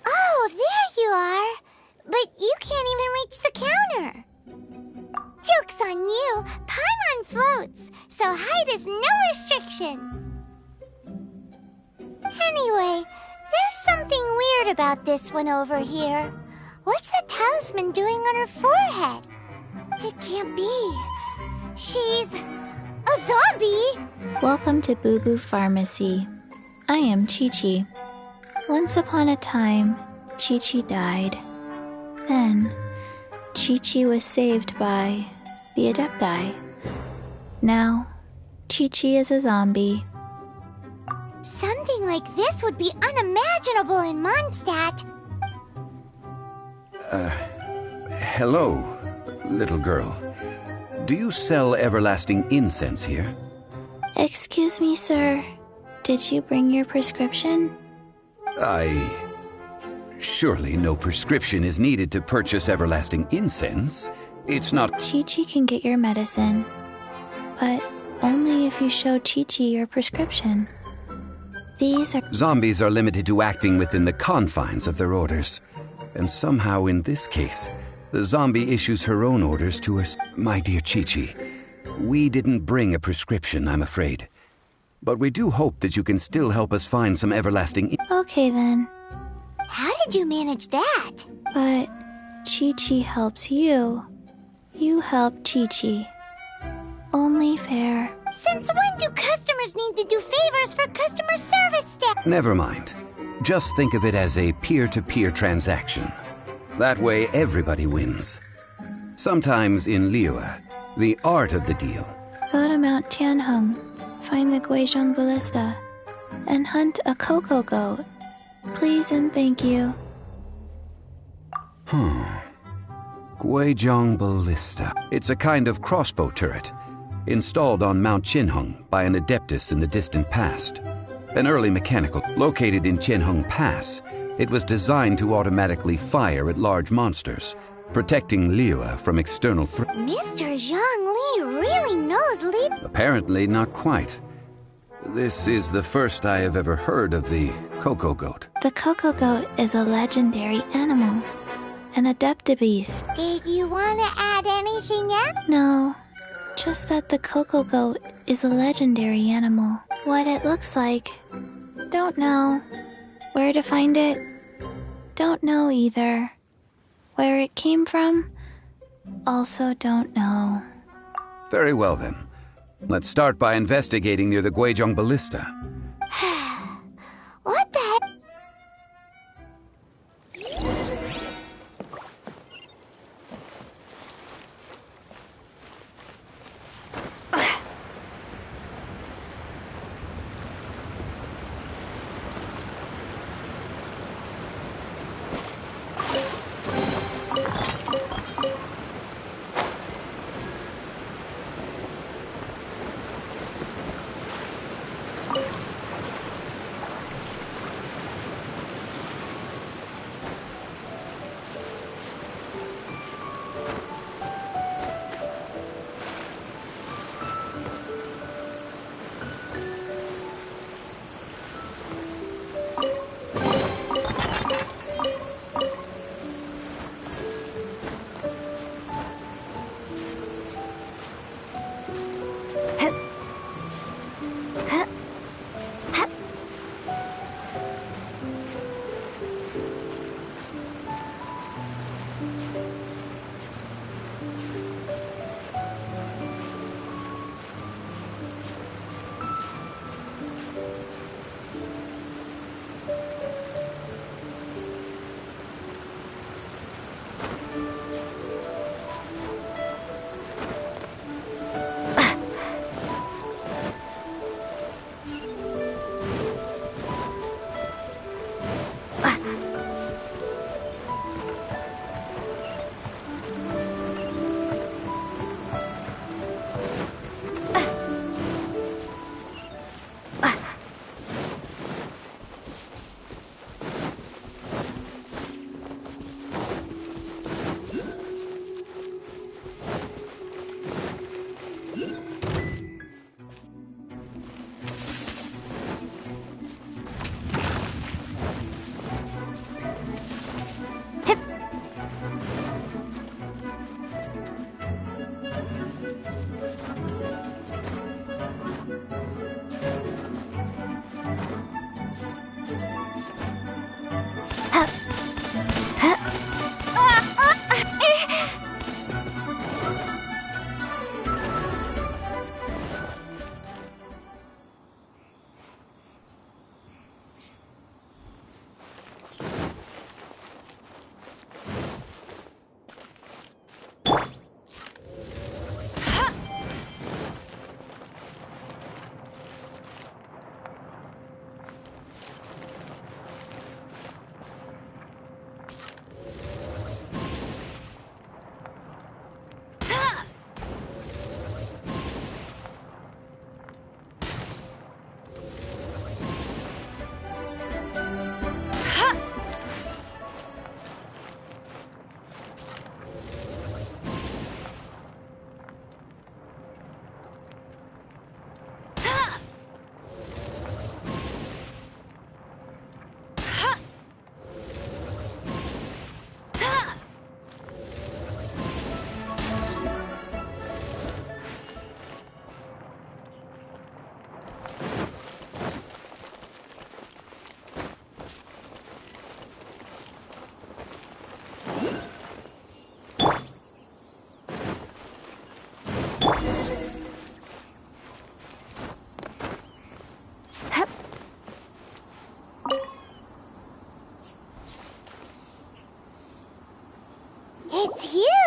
Oh, there you are. But you can't even reach the counter. Joke's on you. Paimon floats, so height is no restriction. Anyway, there's something weird about this one over here. What's the talisman doing on her forehead? It can't be. She's a zombie! Welcome to Boo Boo Pharmacy. I am Chi-Chi. Once upon a time, Chi-Chi died. Then, Chi-Chi was saved by the Adepti. Now, Chi-Chi is a zombie. Something like this would be unimaginable in Mondstadt. Hello, little girl. Do you sell everlasting incense here? Excuse me, sir. Did you bring your prescription? Surely no prescription is needed to purchase everlasting incense. It's not... Chi-Chi can get your medicine, but only if you show Chi-Chi your prescription. These are... Zombies are limited to acting within the confines of their orders. And somehow in this case, The zombie issues her own orders to us. My dear Chi-Chi, we didn't bring a prescription, I'm afraid. But we do hope that you can still help us find some everlasting... Okay then. How did you manage that? But Chi-Chi helps you. You help Chi-Chi. Only fair. Since when do customers need to do favors for customer service staff? Never mind. Just think of it as a peer-to-peer transaction. That way everybody wins. Sometimes in Liyue, the art of the deal. Go to Mount Tianheng, find the Guizhong Ballista, and hunt a cocoa goat. Please and thank you. Guizhong Ballista. It's a kind of crossbow turret, installed on Mount Tianheng by an adeptus in the distant past. An early mechanical. Located in Tianheng Pass, it was designed to automatically fire at large monsters, protecting Liyue from external threats. Mr. Zhang Li really knows Li. Apparently not quite. This is the first I have ever heard of the cocoa goat. The cocoa goat is a legendary animal, an adeptibeast. Did you want to add anything else? No, just that the cocoa goat is a legendary animal. What it looks like, don't know. Where to find it, don't know either. Where it came from, also don't know. Very well then. Let's start by investigating near the Guizhong Ballista. What the heck?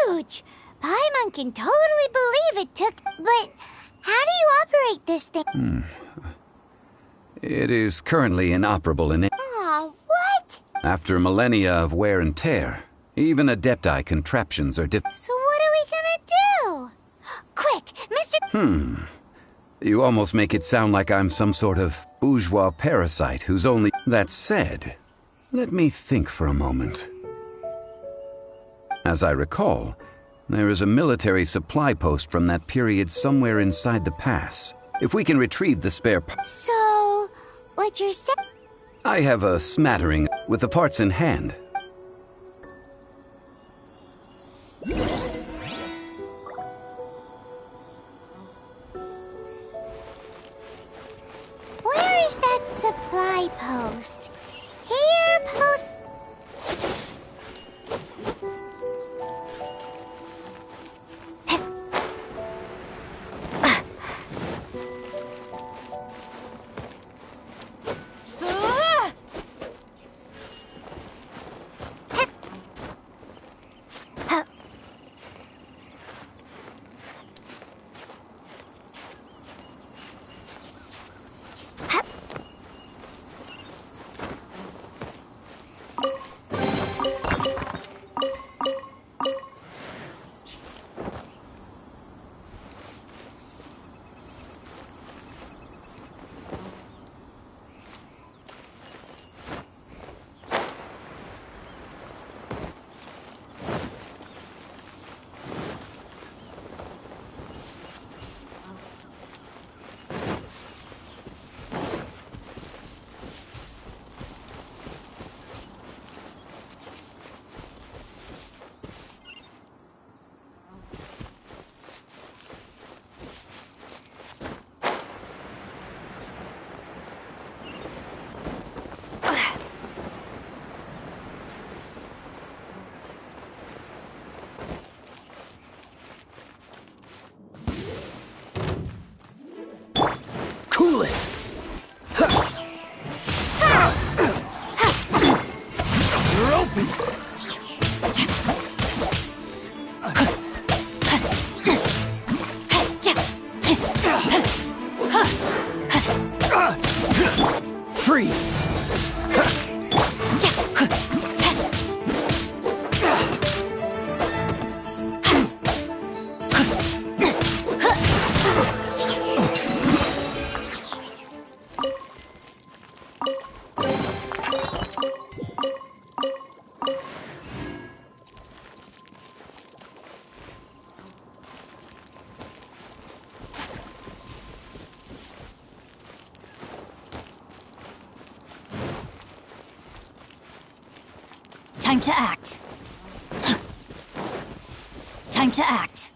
huge! Paimon can totally believe it took... But how do you operate this thing? It is currently inoperable in... Aw, what? After millennia of wear and tear, even Adepti contraptions are So what are we gonna do? Quick, Mr... You almost make it sound like I'm some sort of bourgeois parasite who's only... That said, let me think for a moment. As I recall, there is a military supply post from that period somewhere inside the pass. If we can retrieve the spare... So, what you're saying... I have a smattering with the parts in hand. Where is that supply post? Here, post... Cool it! You're open! Freeze! Time to act. Time to act.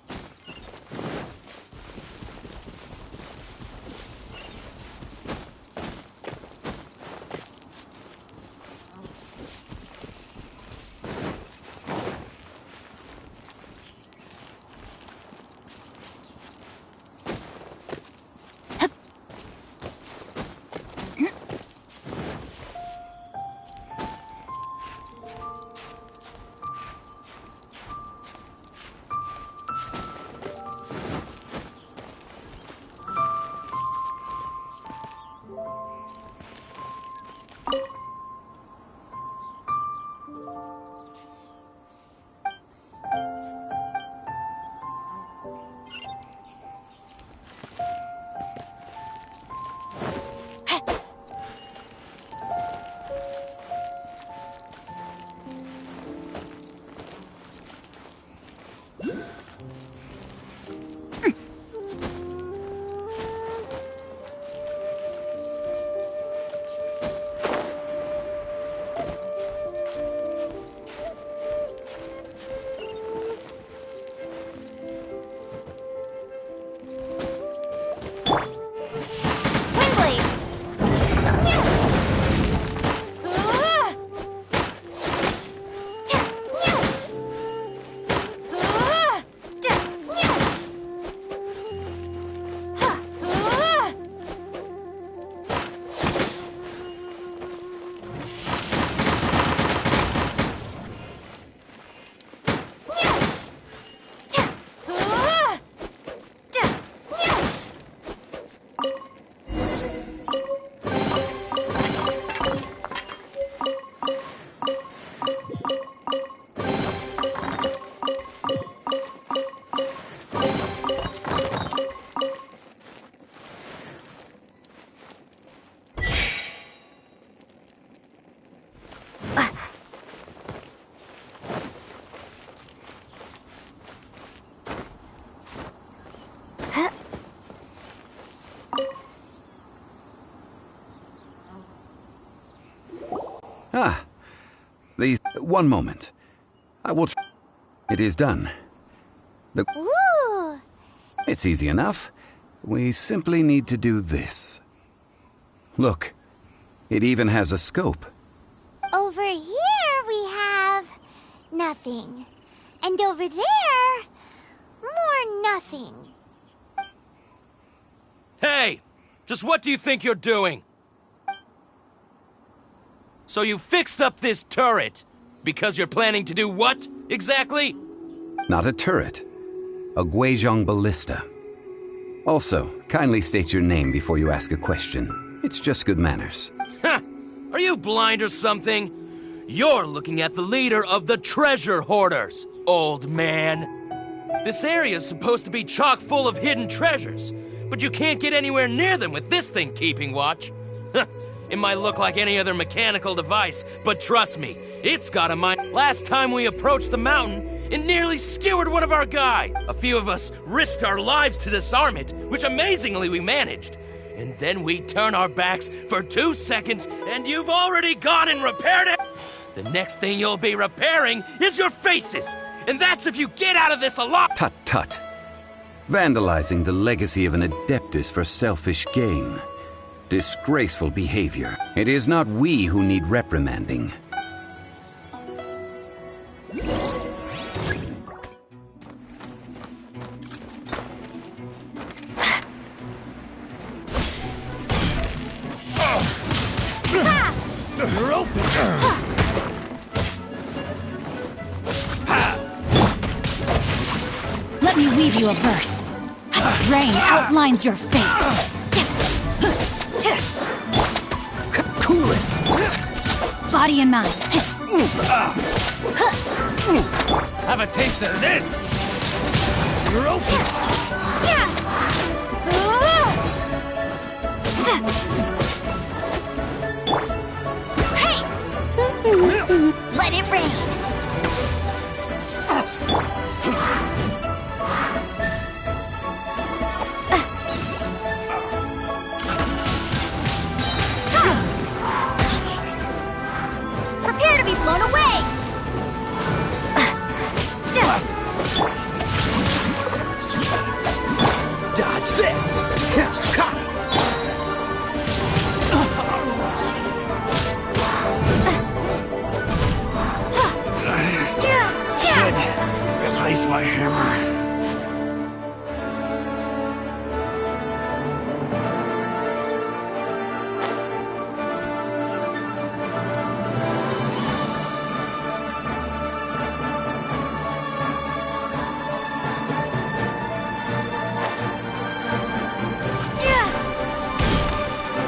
One moment. I will... It is done. Ooh! It's easy enough. We simply need to do this. Look, it even has a scope. Over here we have... nothing. And over there... more nothing. Hey! Just what do you think you're doing? So you fixed up this turret because you're planning to do what, exactly? Not a turret. A Guizhong ballista. Also, kindly state your name before you ask a question. It's just good manners. Ha! Are you blind or something? You're looking at the leader of the treasure hoarders, old man. This area's supposed to be chock full of hidden treasures, but you can't get anywhere near them with this thing keeping watch. It might look like any other mechanical device, but trust me, it's got a mind. Last time we approached the mountain, it nearly skewered one of our guys. A few of us risked our lives to disarm it, which amazingly we managed. And then we turn our backs for 2 seconds, and you've already gone and repaired it! The next thing you'll be repairing is your faces! And that's if you get out of this alive! Tut tut. Vandalizing the legacy of an Adeptus for selfish gain. Disgraceful behavior. It is not we who need reprimanding. You're open. Let me weave you a verse. Rain outlines your fate. Cool it. Body and mind. Have a taste of this. You're open. Let it rain. Prepare to be blown away. Dodge this. Replace my hammer.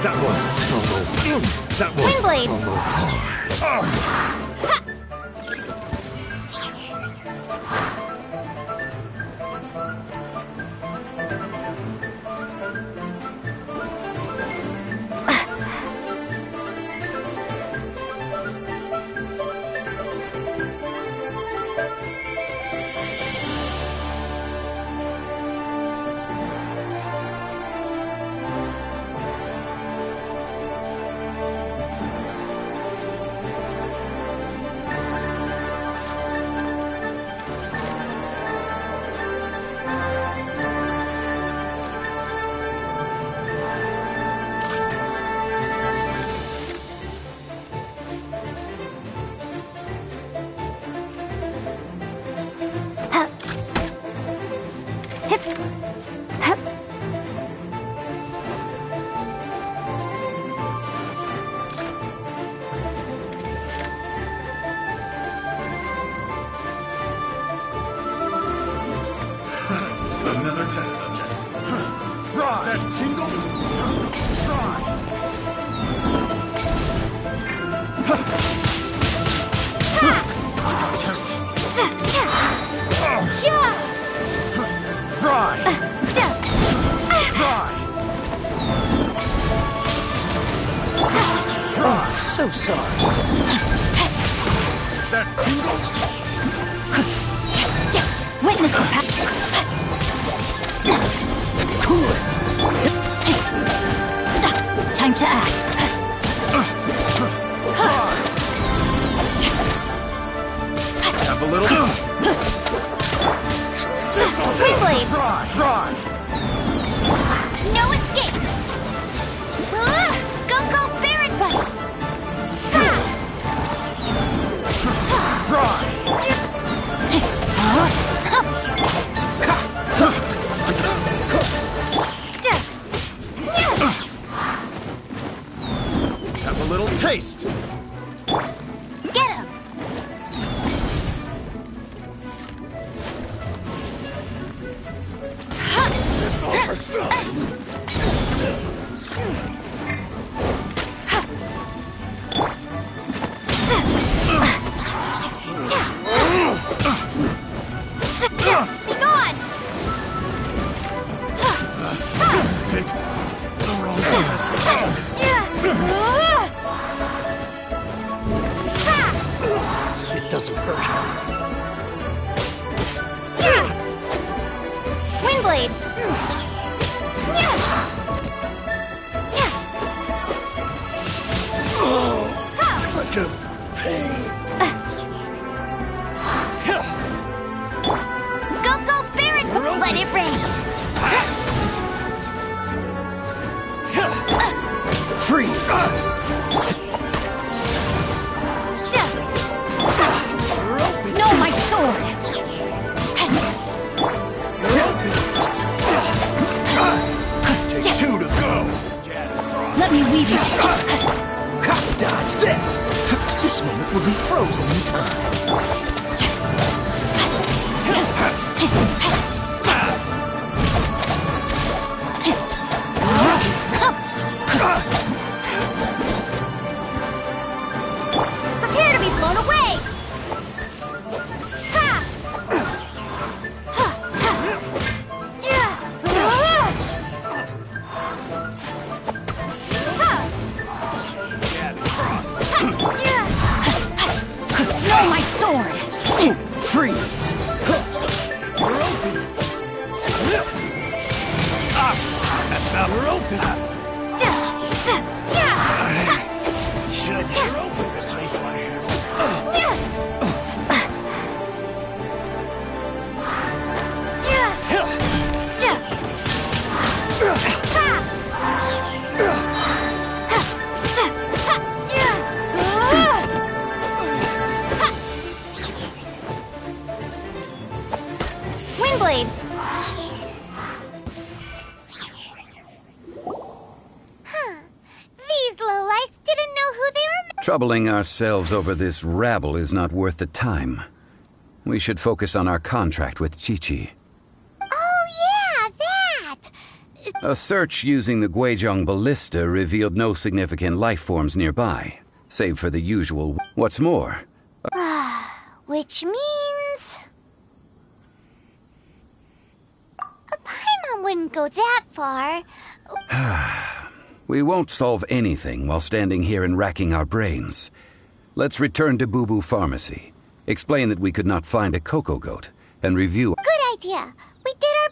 That was a little. That was Windblade. a little hard. Another test subject. Fry! That tingle? Fry! Fry! Fry! Oh, so sorry. That tingle? Witness the power. Cool it. Time to act. Windblade! Fraud! No escape! Go, Baron Buddy! Fraud! Have a little taste! Get him! Be gone! It doesn't hurt. Windblade! Such a pain. Go, Baron! Let it rain! Freeze! No, my sword! Take two to go. Let me weave you. Dodge this. This moment will be frozen in time. Prepare to be blown away! No, my sword! Freeze! We're open! Should you're open replace my hair? Windblade! These lowlifes didn't know who they were. Troubling ourselves over this rabble is not worth the time. We should focus on our contract with Chi-Chi. Oh, yeah, that! A search using the Guizhong ballista revealed no significant life forms nearby, save for the usual. What's more, Which means... a Paimon wouldn't go that far. we won't solve anything while standing here and racking our brains. Let's return to Boo Boo Pharmacy, explain that we could not find a cocoa goat, and review. Good idea. We did our...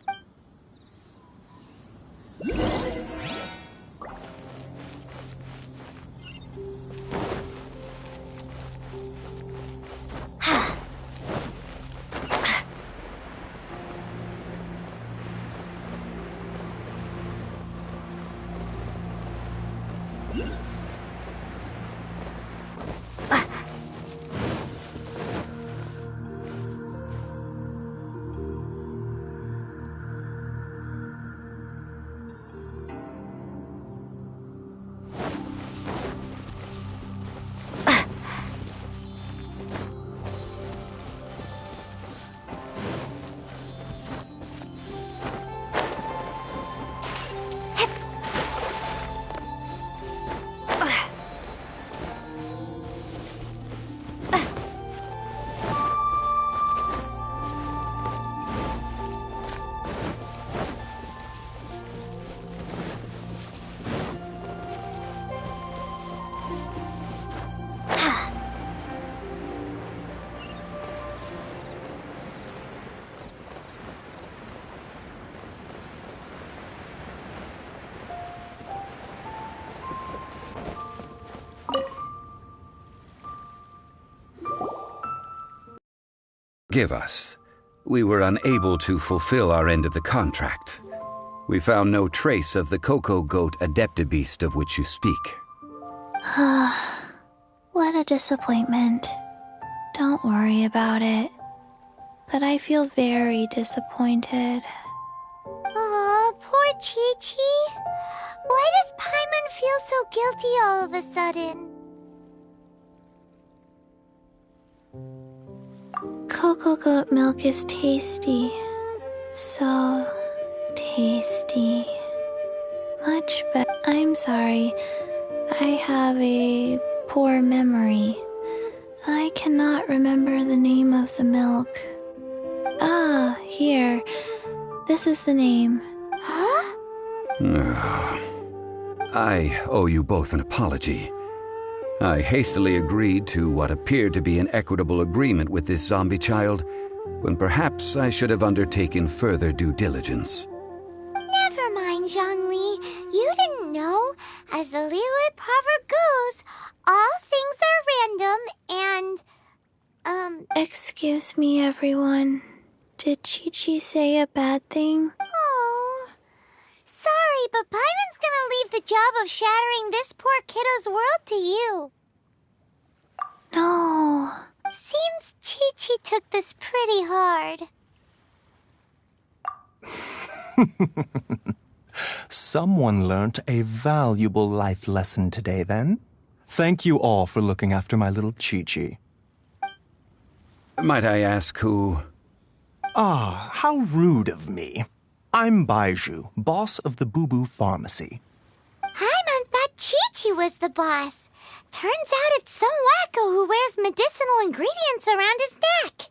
Give us. We were unable to fulfill our end of the contract. We found no trace of the Cocoa Goat Adeptabeast of which you speak. What a disappointment. Don't worry about it. But I feel very disappointed. Aw, poor Chi-Chi. Why does Paimon feel so guilty all of a sudden? Cocoa goat milk is tasty. So tasty. Much better. I'm sorry. I have a poor memory. I cannot remember the name of the milk. Ah, here. This is the name. Huh? I owe you both an apology. I hastily agreed to what appeared to be an equitable agreement with this zombie child, when perhaps I should have undertaken further due diligence. Never mind, Zhongli. You didn't know. As the Liyue proverb goes, all things are random and, Excuse me, everyone. Did Chi-Chi say a bad thing? Oh. Sorry, but Paimon's gonna leave the job of shattering this poor kiddo's world to you. No. Seems Chi-Chi took this pretty hard. Someone learnt a valuable life lesson today, then. Thank you all for looking after my little Chi-Chi. Might I ask who? Ah, how rude of me. I'm Baiju, boss of the Boo Boo Pharmacy. Paimon thought Chi-Chi was the boss. Turns out it's some wacko who wears medicinal ingredients around his neck.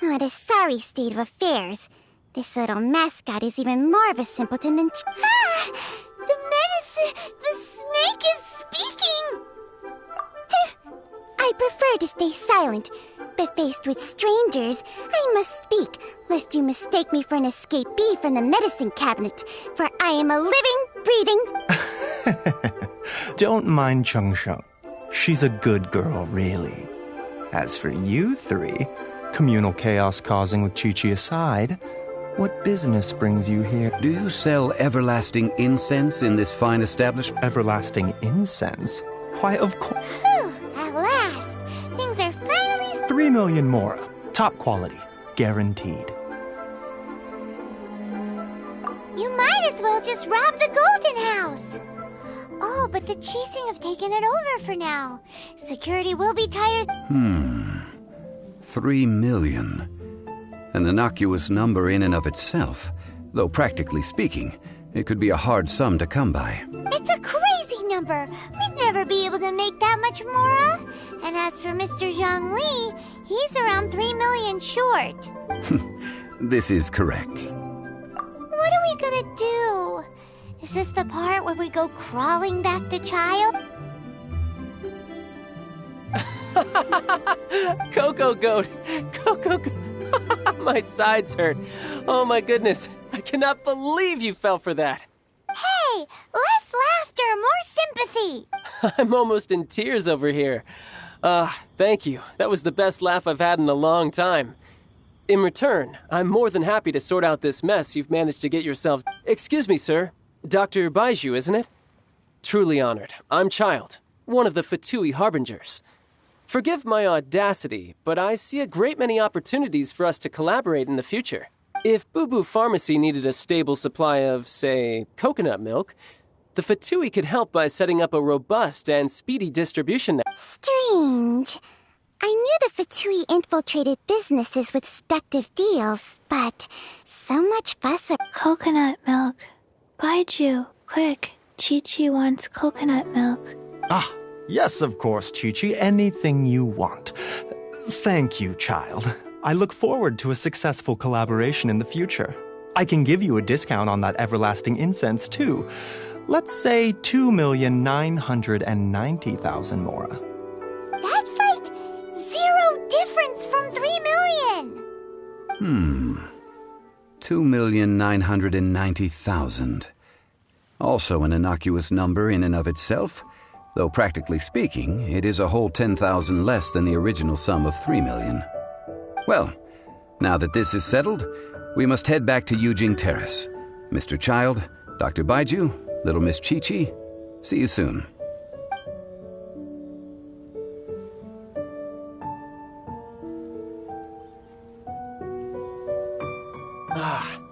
What a sorry state of affairs. This little mascot is even more of a simpleton than Ah! The medicine! The snake is speaking! I prefer to stay silent, but faced with strangers, I must speak, lest you mistake me for an escapee from the medicine cabinet, for I am a living, breathing... Don't mind Chung Sheng. She's a good girl, really. As for you three, communal chaos causing with Chi-Chi aside, what business brings you here? Do you sell everlasting incense in this fine establishment? Everlasting incense? Why, of course. At last, things are finally... 3 million more. Top quality. Guaranteed. You might as well just rob the Golden House. Oh, but the Chising have taken it over for now. Security will be tired. 3 million. An innocuous number in and of itself, though practically speaking, it could be a hard sum to come by. It's a crazy number. We'd never be able to make that much more. And as for Mr. Zhongli, he's around 3 million short. This is correct. What are we gonna do? Is this the part where we go crawling back to child? Cocoa Goat! Cocoa Goat! My sides hurt. Oh my goodness. I cannot believe you fell for that. Hey, less laughter, more sympathy. I'm almost in tears over here. Thank you. That was the best laugh I've had in a long time. In return, I'm more than happy to sort out this mess you've managed to get yourselves... Excuse me, sir. Dr. Baiju, isn't it? Truly honored. I'm Child, one of the Fatui Harbingers. Forgive my audacity, but I see a great many opportunities for us to collaborate in the future. If Boo Boo Pharmacy needed a stable supply of, say, coconut milk, the Fatui could help by setting up a robust and speedy distribution network. Strange. I knew the Fatui infiltrated businesses with seductive deals, but so much fuss... Coconut milk. Baiju, quick. Chi-Chi wants coconut milk. Ah, yes, of course, Chi-Chi. Anything you want. Thank you, child. I look forward to a successful collaboration in the future. I can give you a discount on that everlasting incense, too. Let's say 2,990,000 mora. That's like 0 difference from 3 million. 2,990,000. Also an innocuous number in and of itself, though practically speaking, it is a whole 10,000 less than the original sum of 3 million. Well, Now that this is settled, we must head back to Yujing Terrace. Mr. Child, Dr. Baiju, Little Miss Chi-Chi, see you soon.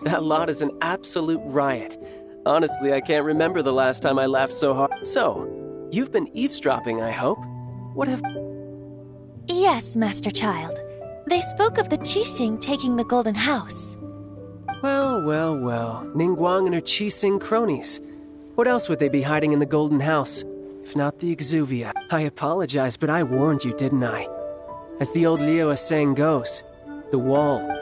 That lot is an absolute riot. Honestly, I can't remember the last time I laughed so hard. So, you've been eavesdropping, I hope? What have... Yes, Master Child. They spoke of the Qixing taking the Golden House. Well, well, well. Ningguang and her Qixing cronies. What else would they be hiding in the Golden House? If not the Exuvia. I apologize, but I warned you, didn't I? As the old Liu saying goes, the wall...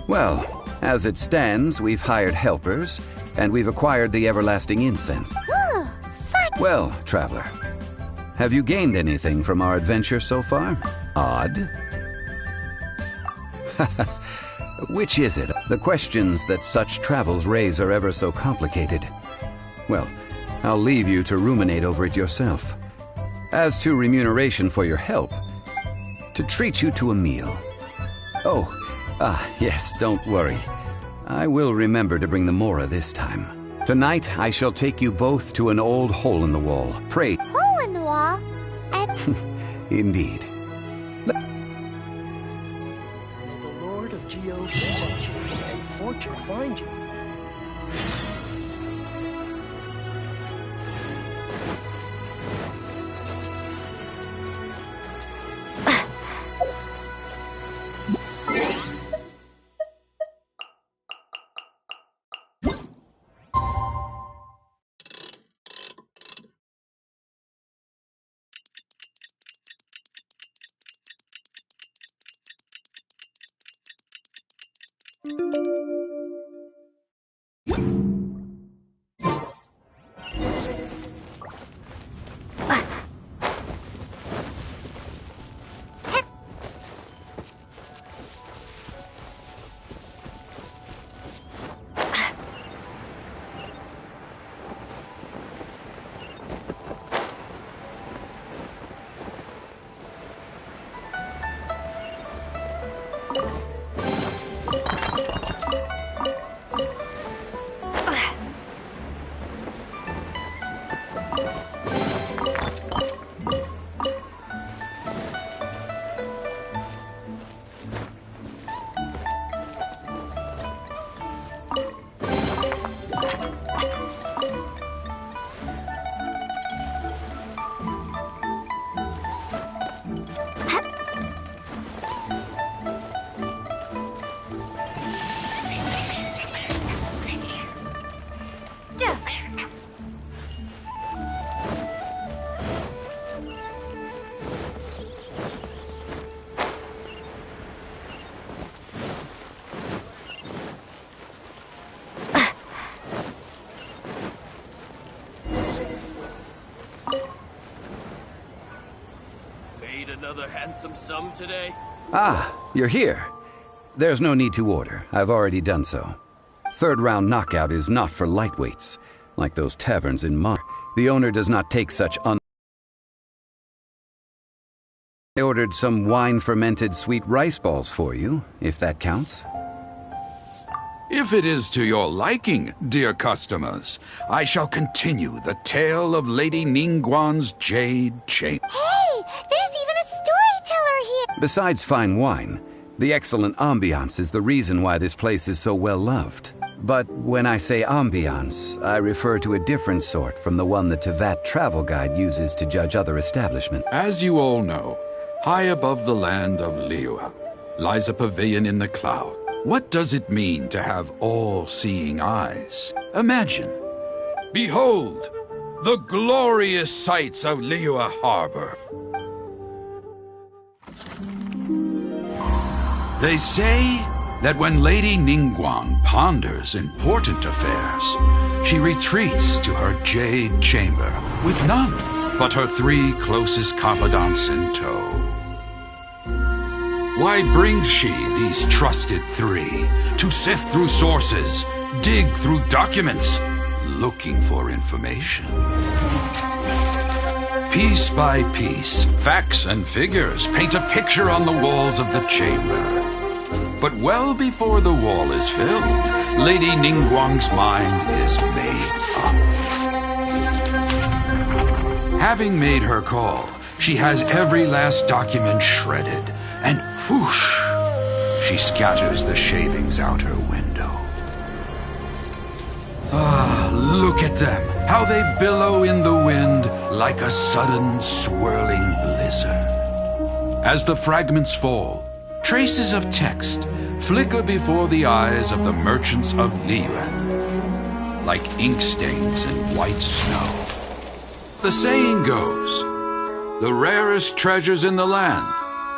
Well, as it stands, we've hired helpers, and we've acquired the everlasting incense. Well, traveler, have you gained anything from our adventure so far? Odd? Which is it? The questions that such travels raise are ever so complicated. Well, I'll leave you to ruminate over it yourself. As to remuneration for your help, to treat you to a meal. Oh, yes, don't worry. I will remember to bring the Mora this time. Tonight, I shall take you both to an old hole in the wall. Pray. Hole in the wall? Indeed. May the Lord of Geo protect you and fortune find you. Another handsome sum today? Ah, you're here. There's no need to order. I've already done so. Third round knockout is not for lightweights, like those taverns in Mar. The owner does not take such I ordered some wine-fermented sweet rice balls for you, if that counts. If it is to your liking, dear customers, I shall continue the tale of Lady Ningguang's jade chain. Hey, there's even a storyteller here! Besides fine wine, the excellent ambiance is the reason why this place is so well loved. But when I say ambiance, I refer to a different sort from the one the Tevat travel guide uses to judge other establishments. As you all know, high above the land of Liyue lies a pavilion in the cloud. What does it mean to have all-seeing eyes? Imagine. Behold, the glorious sights of Liyue Harbor. They say that when Lady Ningguang ponders important affairs, she retreats to her jade chamber with none but her 3 closest confidants in tow. Why brings she these trusted 3 to sift through sources, dig through documents, looking for information? Piece by piece, facts and figures paint a picture on the walls of the chamber. But well before the wall is filled, Lady Ningguang's mind is made up. Having made her call, she has every last document shredded, and whoosh, she scatters the shavings out her window. Ah, look at them, how they billow in the wind like a sudden swirling blizzard. As the fragments fall, traces of text flicker before the eyes of the merchants of Liyue, like ink stains in white snow. The saying goes, the rarest treasures in the land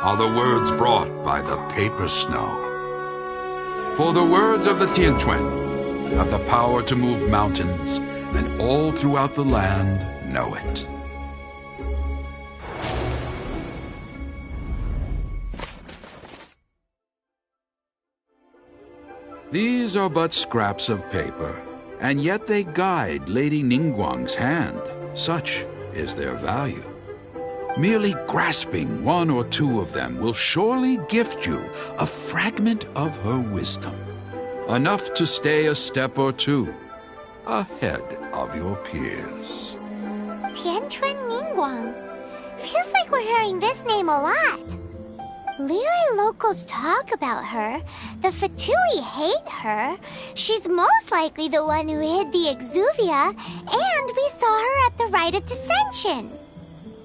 are the words brought by the paper snow. For the words of the Tianquan have the power to move mountains, and all throughout the land know it. These are but scraps of paper, and yet they guide Lady Ningguang's hand. Such is their value. Merely grasping 1 or 2 of them will surely gift you a fragment of her wisdom, enough to stay a step or 2 ahead of your peers. Tianquan Ningguang. Feels like we're hearing this name a lot. Liyue locals talk about her. The Fatui hate her. She's most likely the one who hid the exuvia, and we saw her at the Rite of Dissension.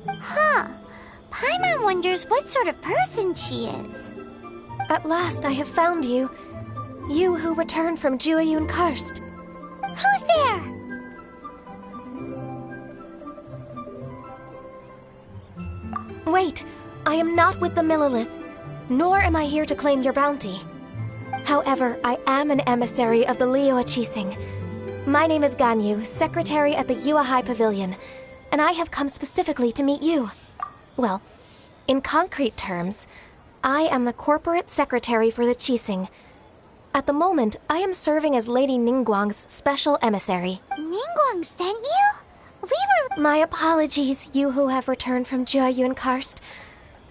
Huh. Paimon wonders what sort of person she is. At last I have found you. You who returned from Jueyun Karst. Who's there? Wait, I am not with the Millilith, nor am I here to claim your bounty. However, I am an emissary of the Liyue Qixing. My name is Ganyu, secretary at the Yue High Pavilion, and I have come specifically to meet you. Well, in concrete terms, I am the corporate secretary for the Qixing. At the moment, I am serving as Lady Ningguang's special emissary. Ningguang sent you? My apologies, you who have returned from Jueyun Karst.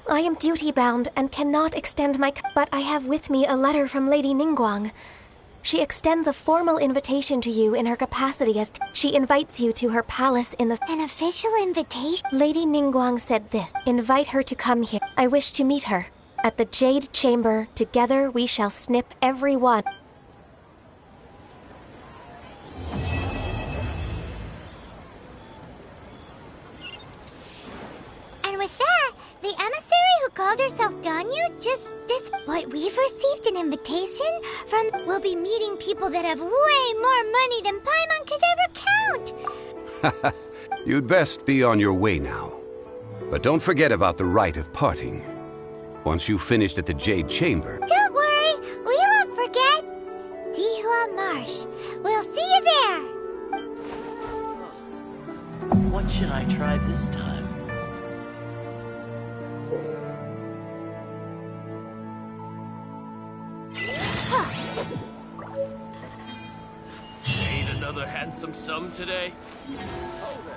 I am duty-bound and cannot extend my... But I have with me a letter from Lady Ningguang. She extends a formal invitation to you in her capacity as... She invites you to her palace in the... An official invitation? Lady Ningguang said this. Invite her to come here. I wish to meet her. At the Jade Chamber, together we shall snip every one. And with that, the emissary who called herself Ganyu just But we've received an invitation from... We'll be meeting people that have way more money than Paimon could ever count. You'd best be on your way now. But don't forget about the rite of parting. Once you've finished at the Jade Chamber... Don't worry, we won't forget. Dihua Marsh. We'll see you there. What should I try this time? Ain't another handsome sum today? Oh, there.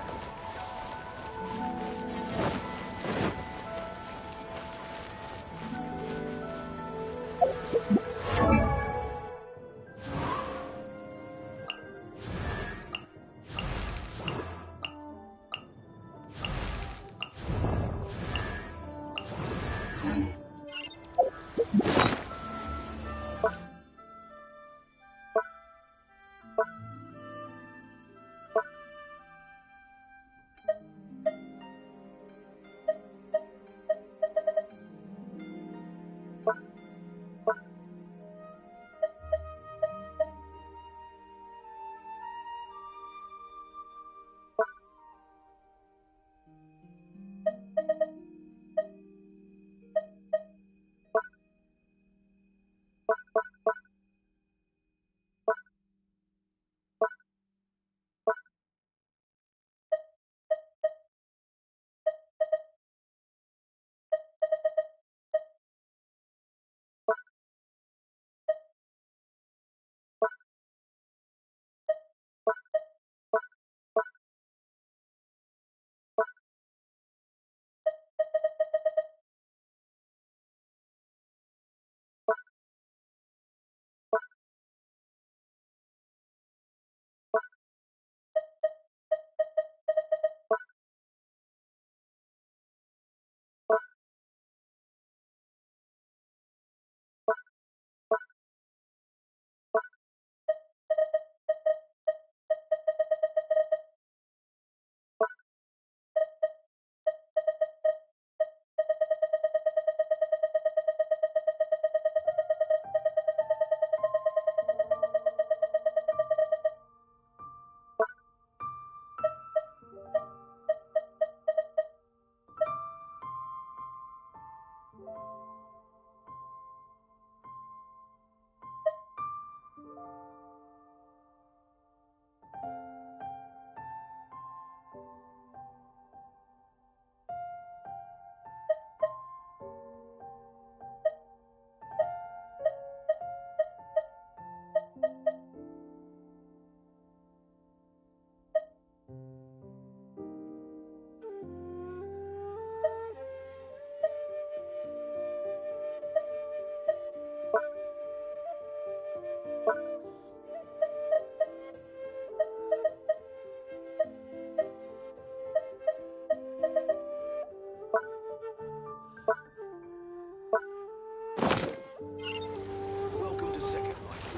Welcome to Second Life.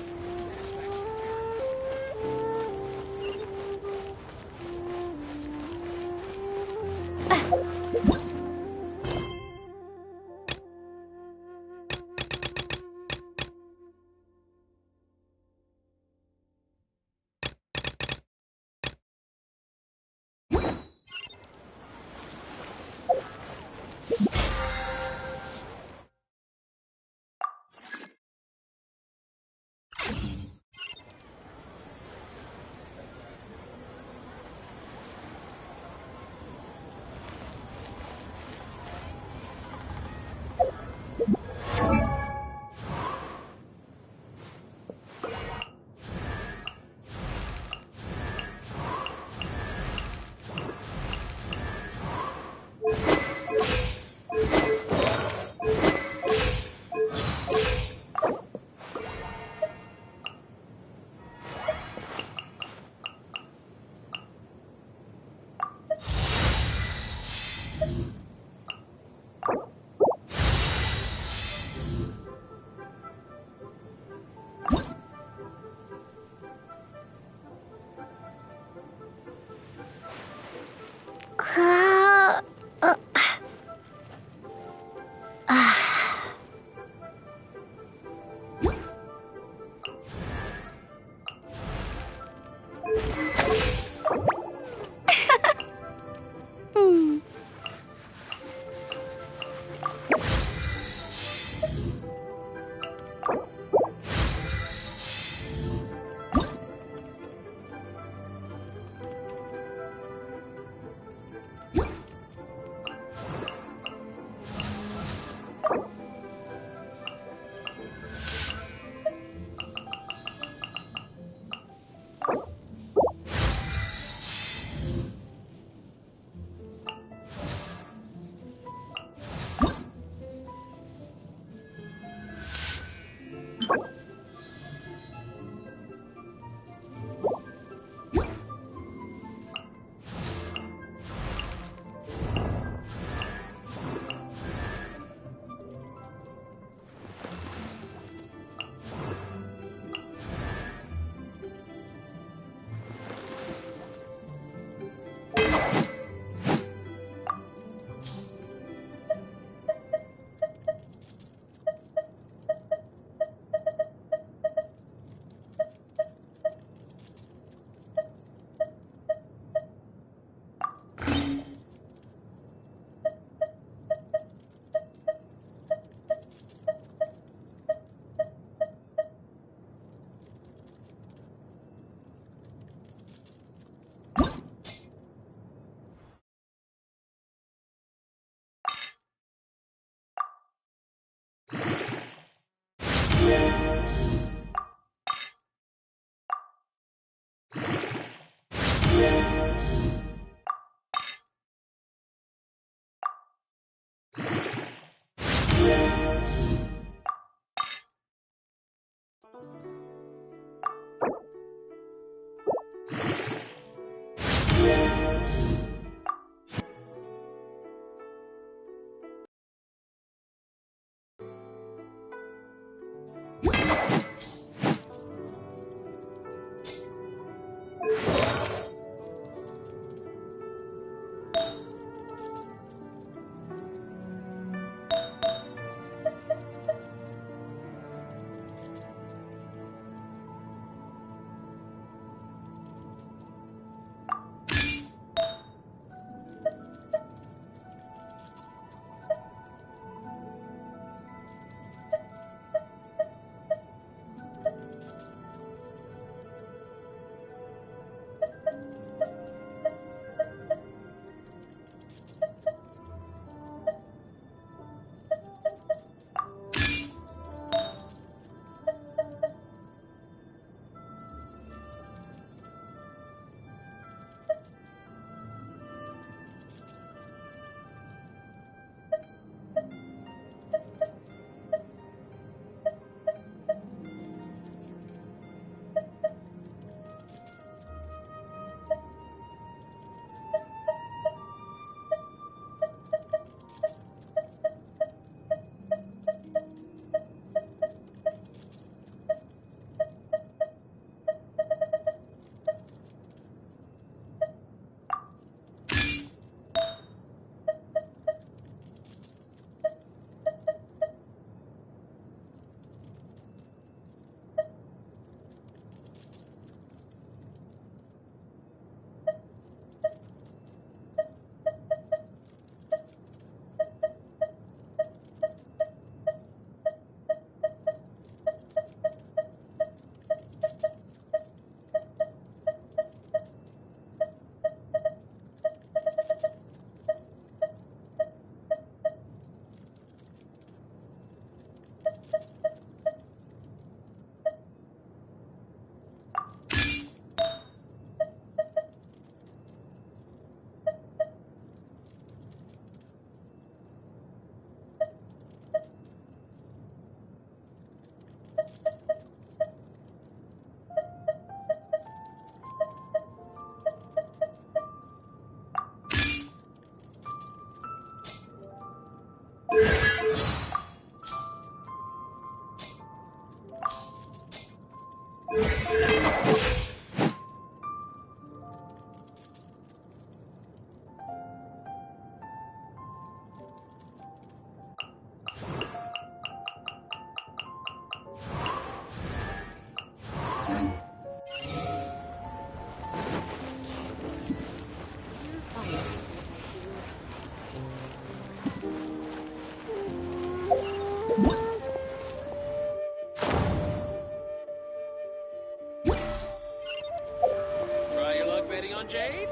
Try your luck betting on Jade?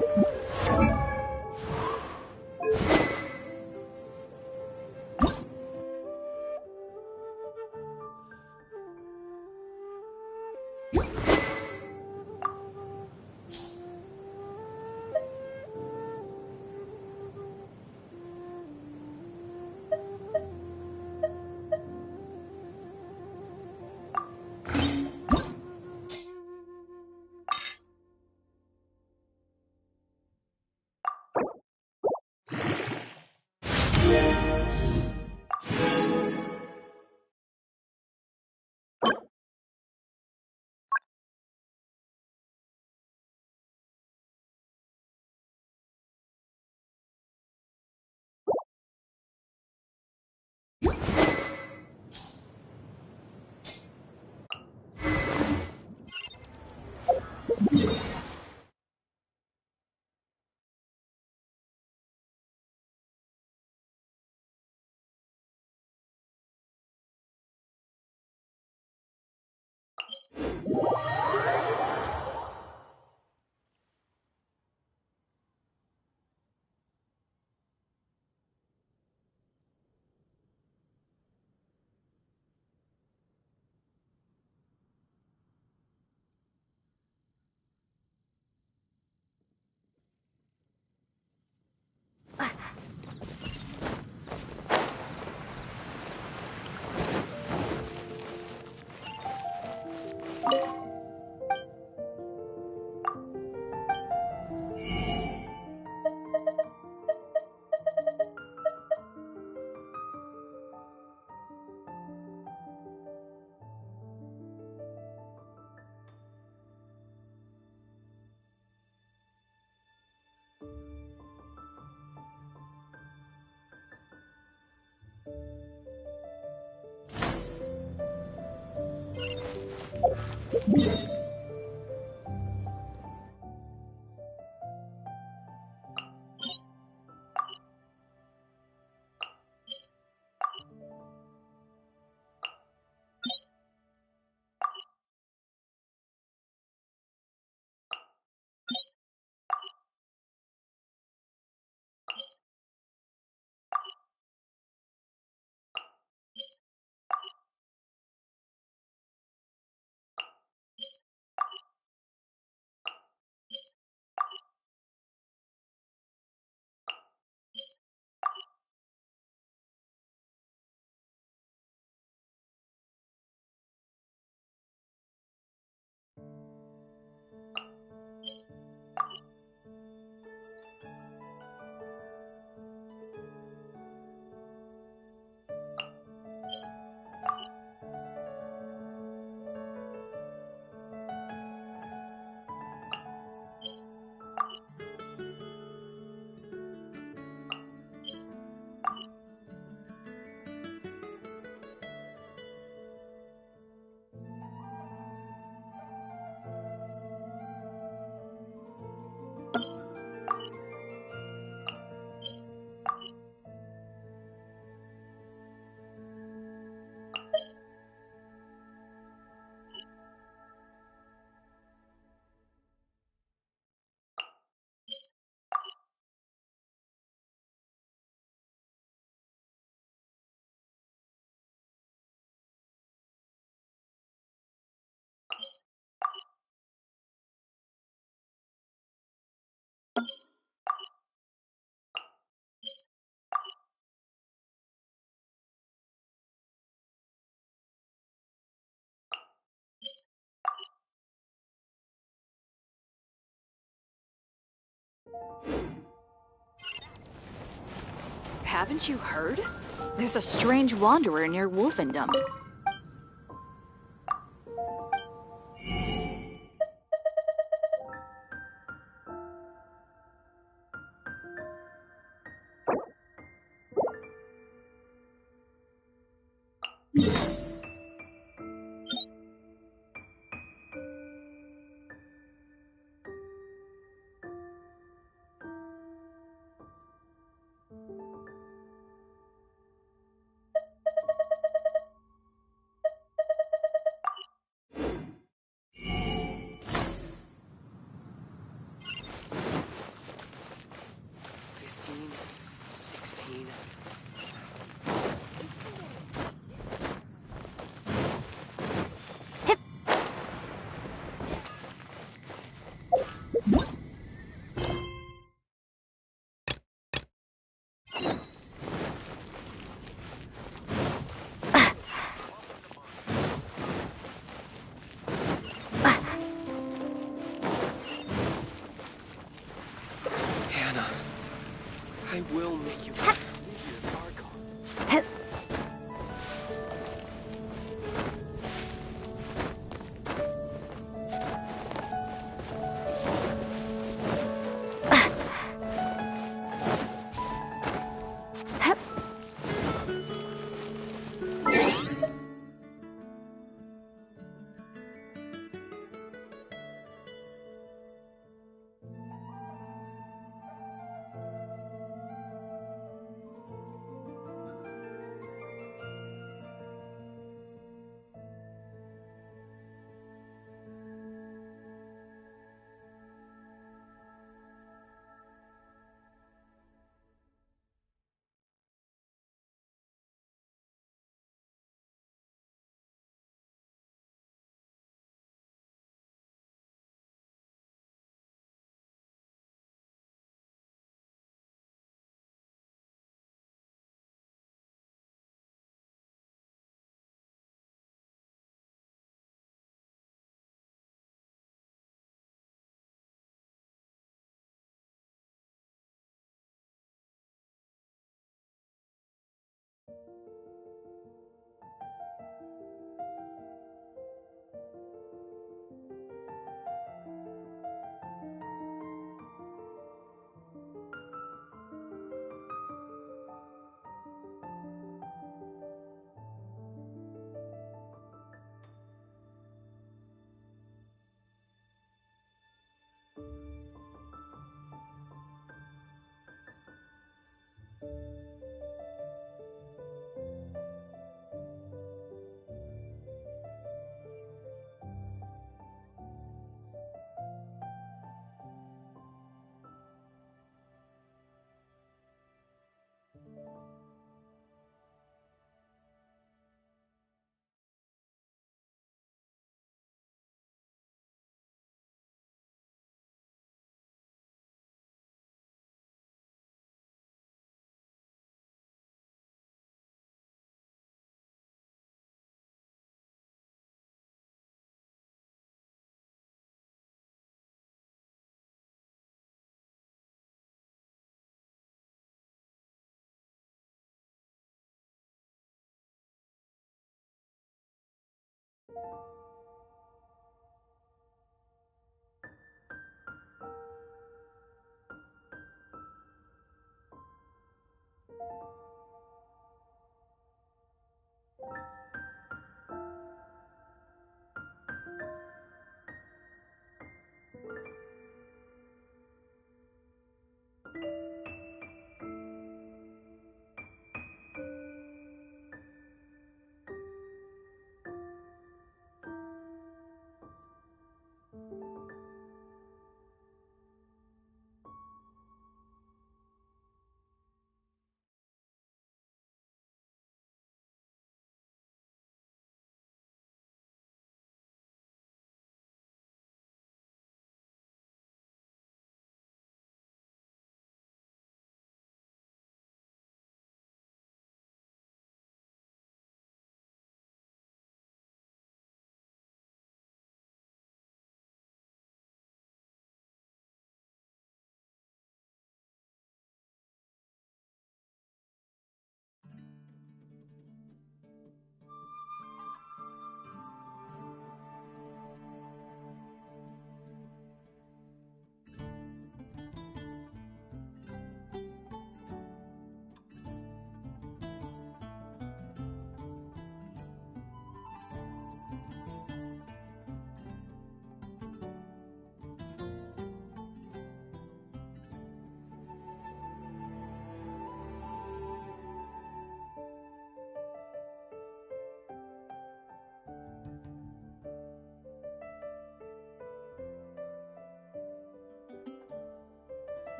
Haven't you heard? There's a strange wanderer near Wolfendom. will make you years are gone.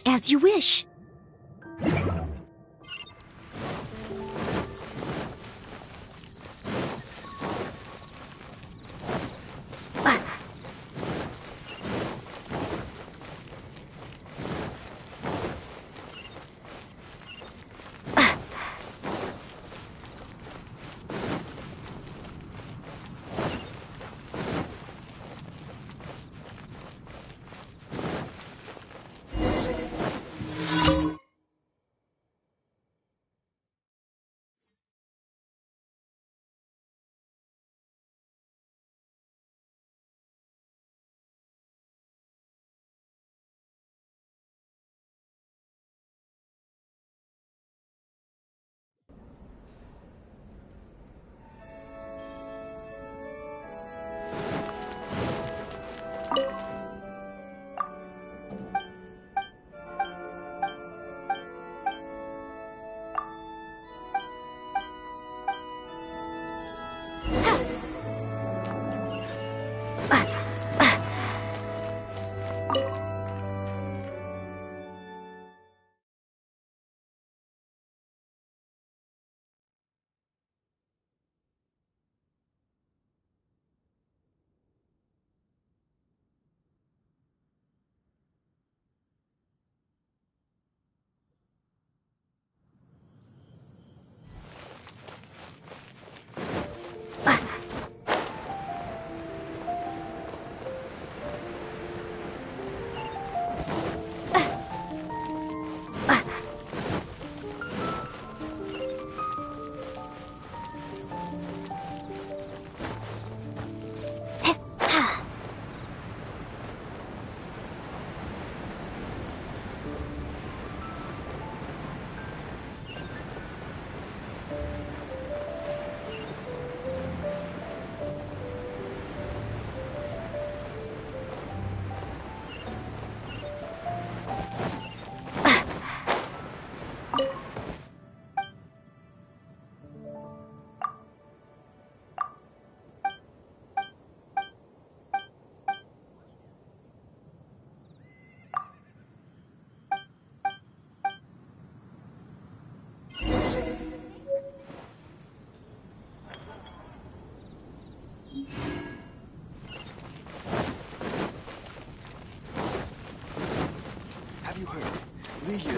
As you wish.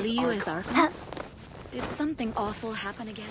Liu is Archon? Did something awful happen again?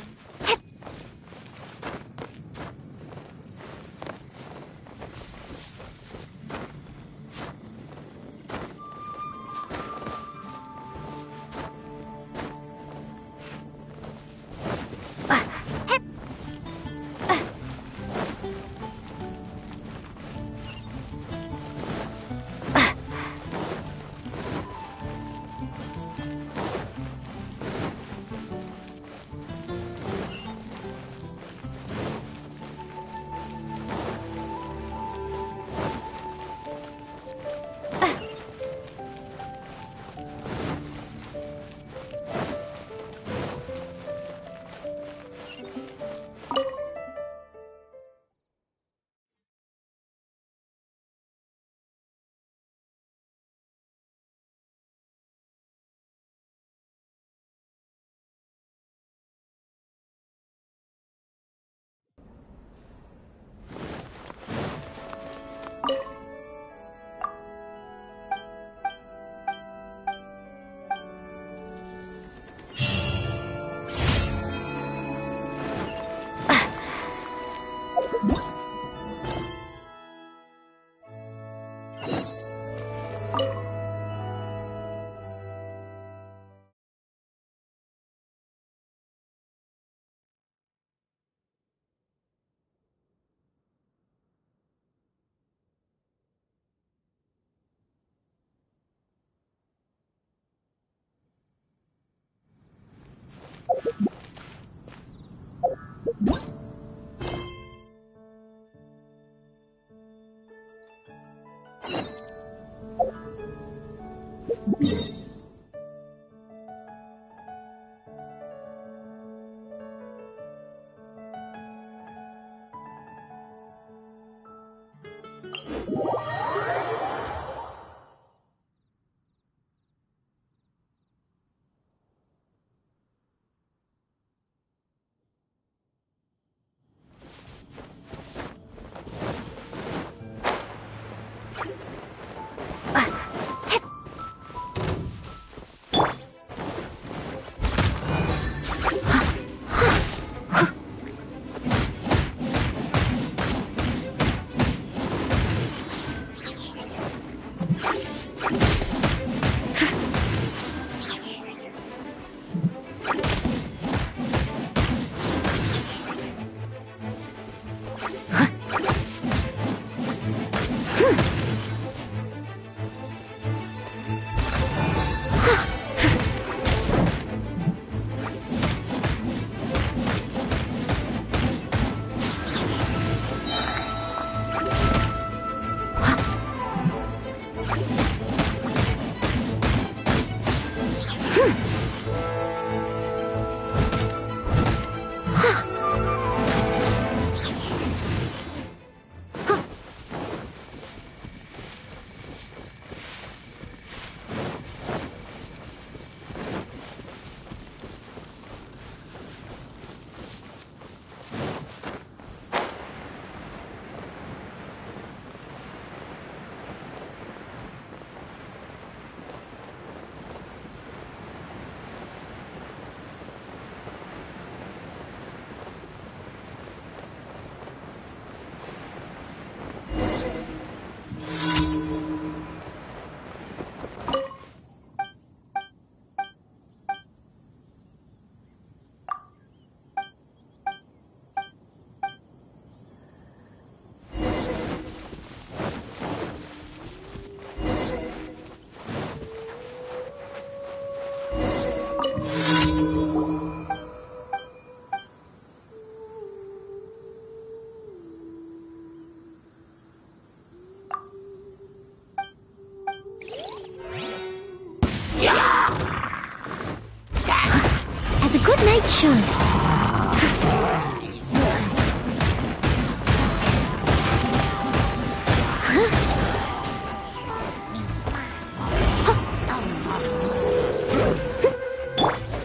As a good knight should.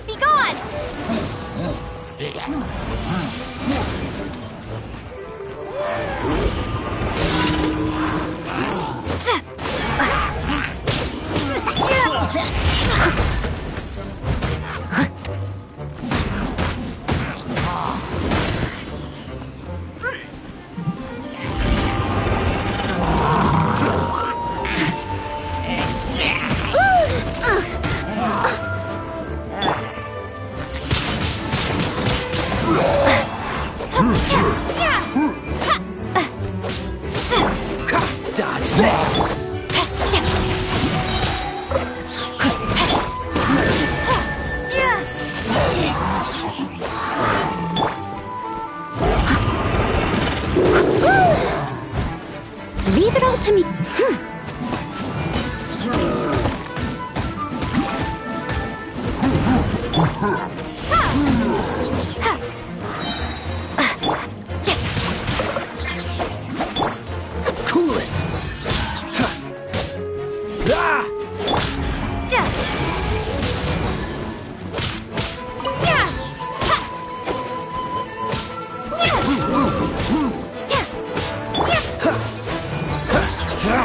Be gone! Dodge this! Leave it all to me. Cool it! Ah!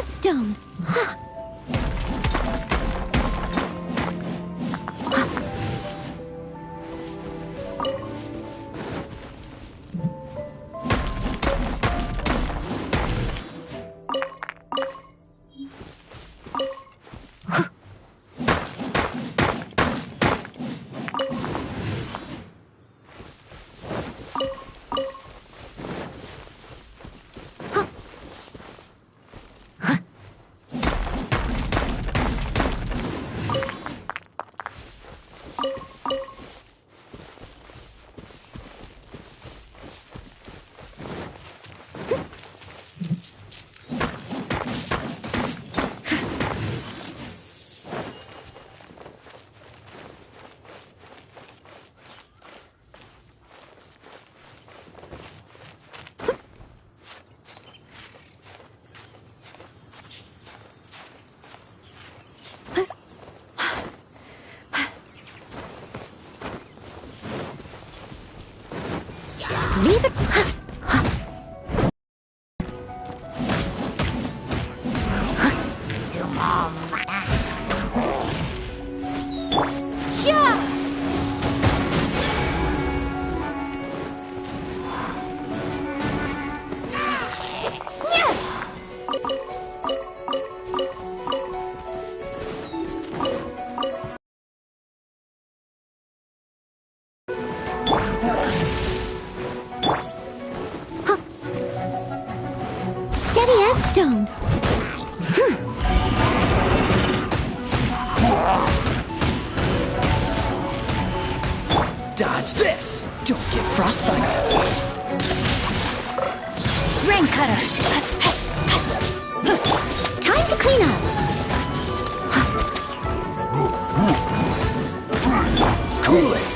S stone. Leave it. Steady as stone. Dodge this! Don't get frostbite. Rain cutter. Time to clean up. Cool it!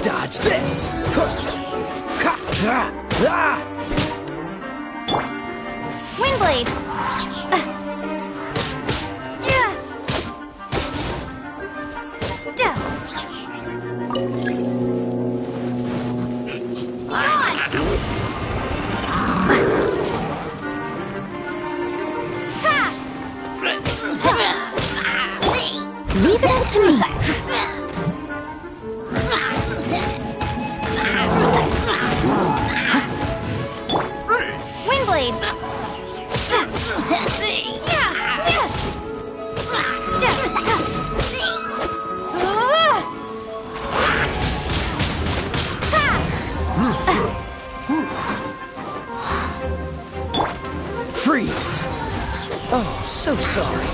Dodge this! Windblade. Leave it up to me. Windblade. Freeze! Oh, so sorry.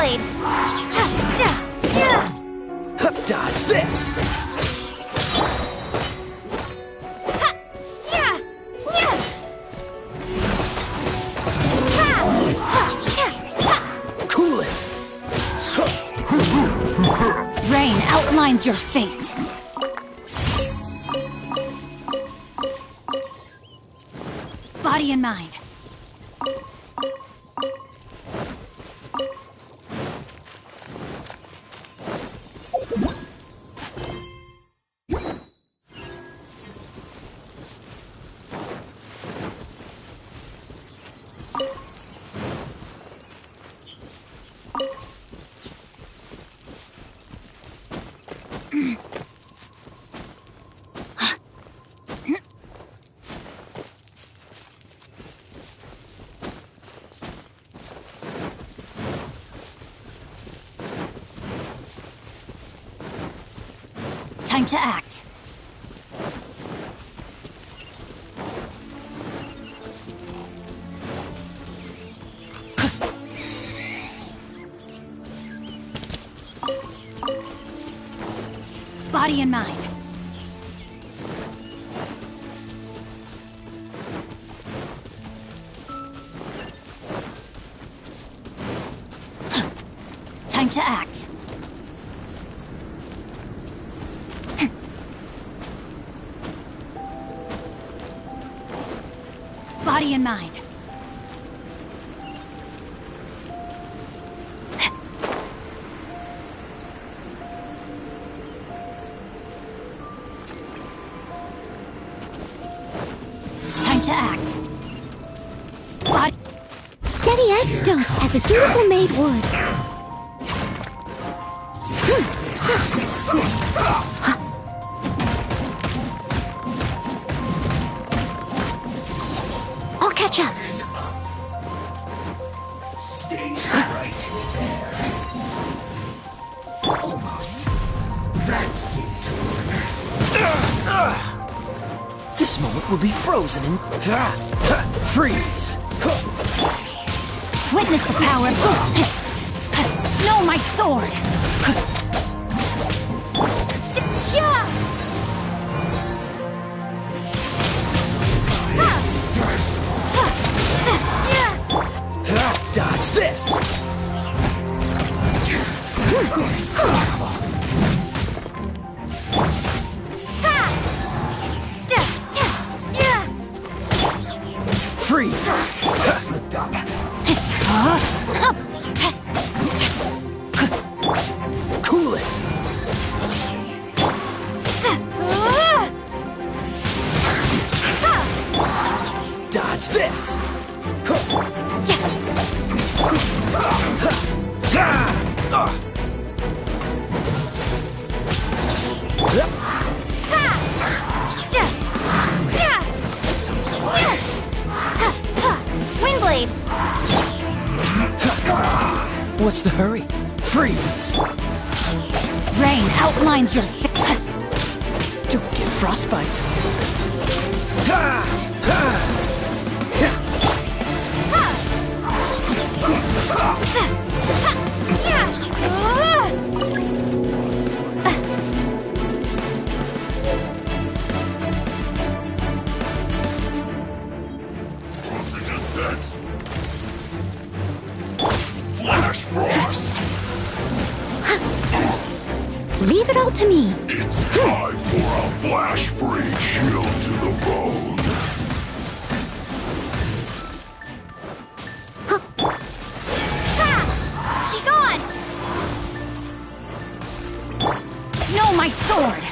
Windblade! Dodge this! Cool it! Rain outlines your fate. Body and mind. Time to act. Body and mind. Time to act. Body and mind. Time to act. Body. Steady as stone, as a dutiful maid would. I'll catch up. Stay right there. Almost. That's it. This moment will be frozen in... freeze. Witness the power. No, my sword. Dodge this! Freeze! Slipped up. Cool it! Dodge this! Windblade! What's the hurry? Freeze! Rain outlines your fate. Don't get frostbite. Flash Frost! Leave it all to me. It's time for a flash freak shield to the bone. She gone! No, my sword!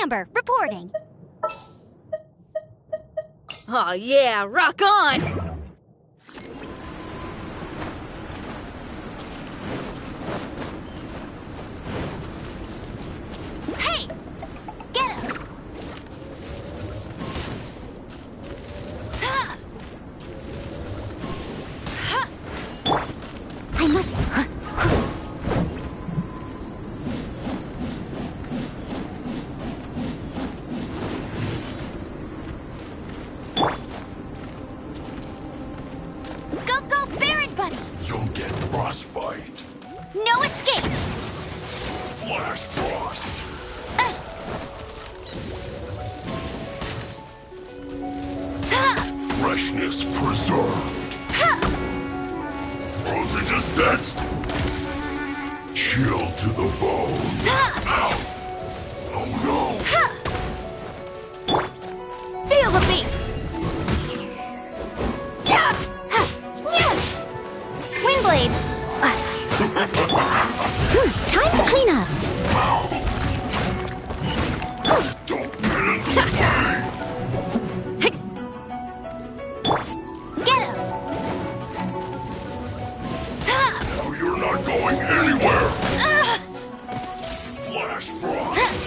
Amber, reporting. Oh yeah, rock on! Hey! Get him! I must... Go, Baron Bunny! You'll get frostbite. No escape! Flash frost. Freshness preserved. Frozen descent. Chill to the bone. Ow! Oh no! Feel the beat! Windblade! Time to clean up! Don't get in the way! Get him! Now you're not going anywhere! Flash frost!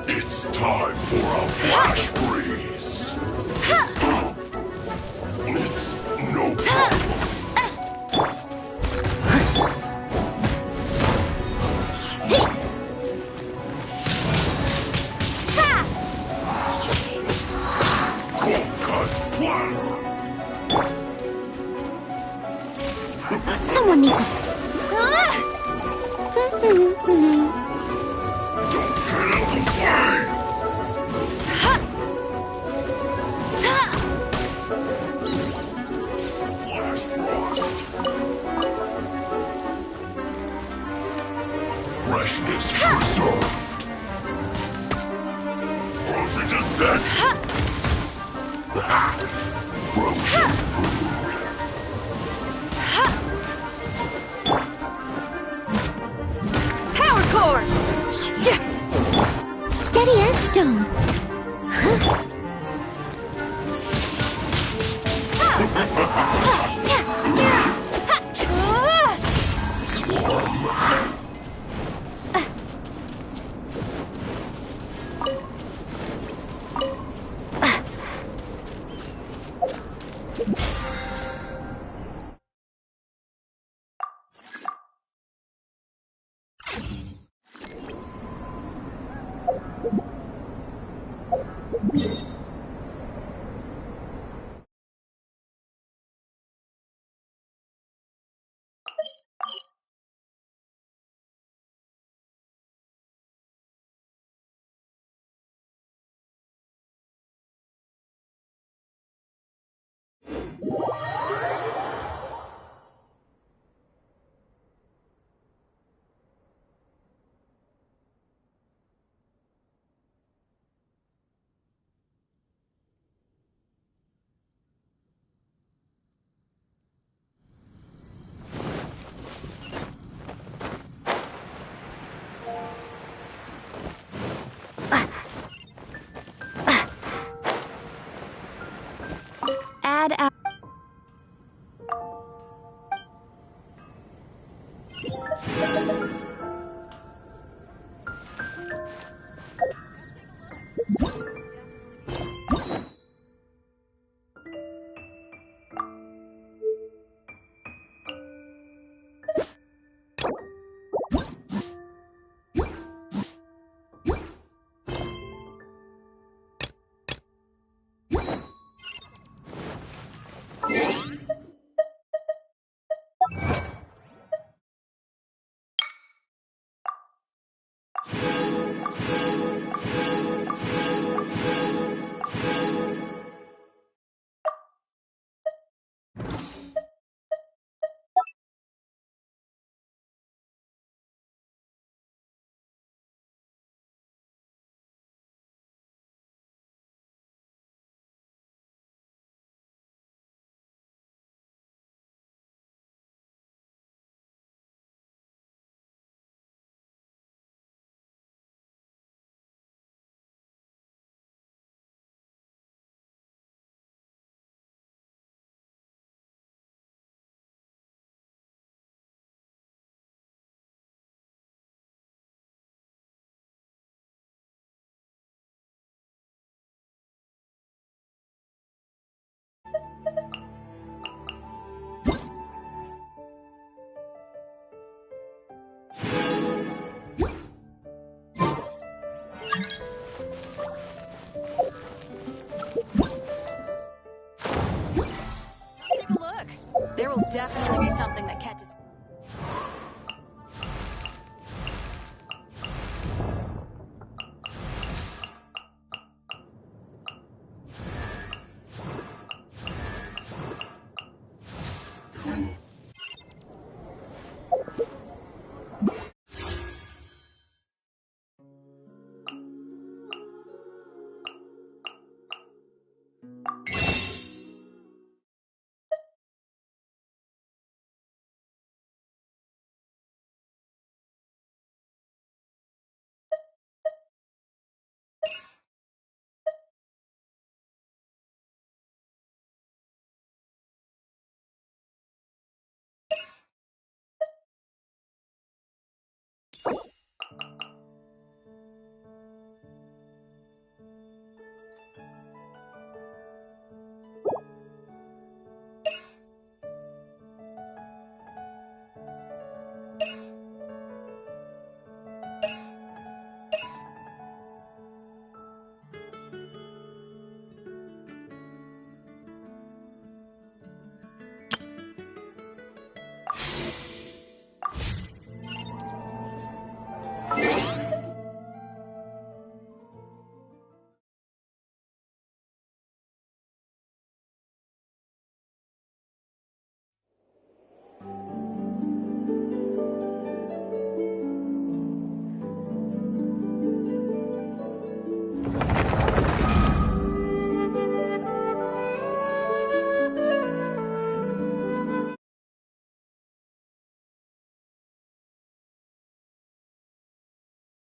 It's time for a flash freeze! It's no problem! Someone needs to... Freshness preserved. Frozen descent. Frozen food. Power core! Steady as stone. definitely be something that catches. You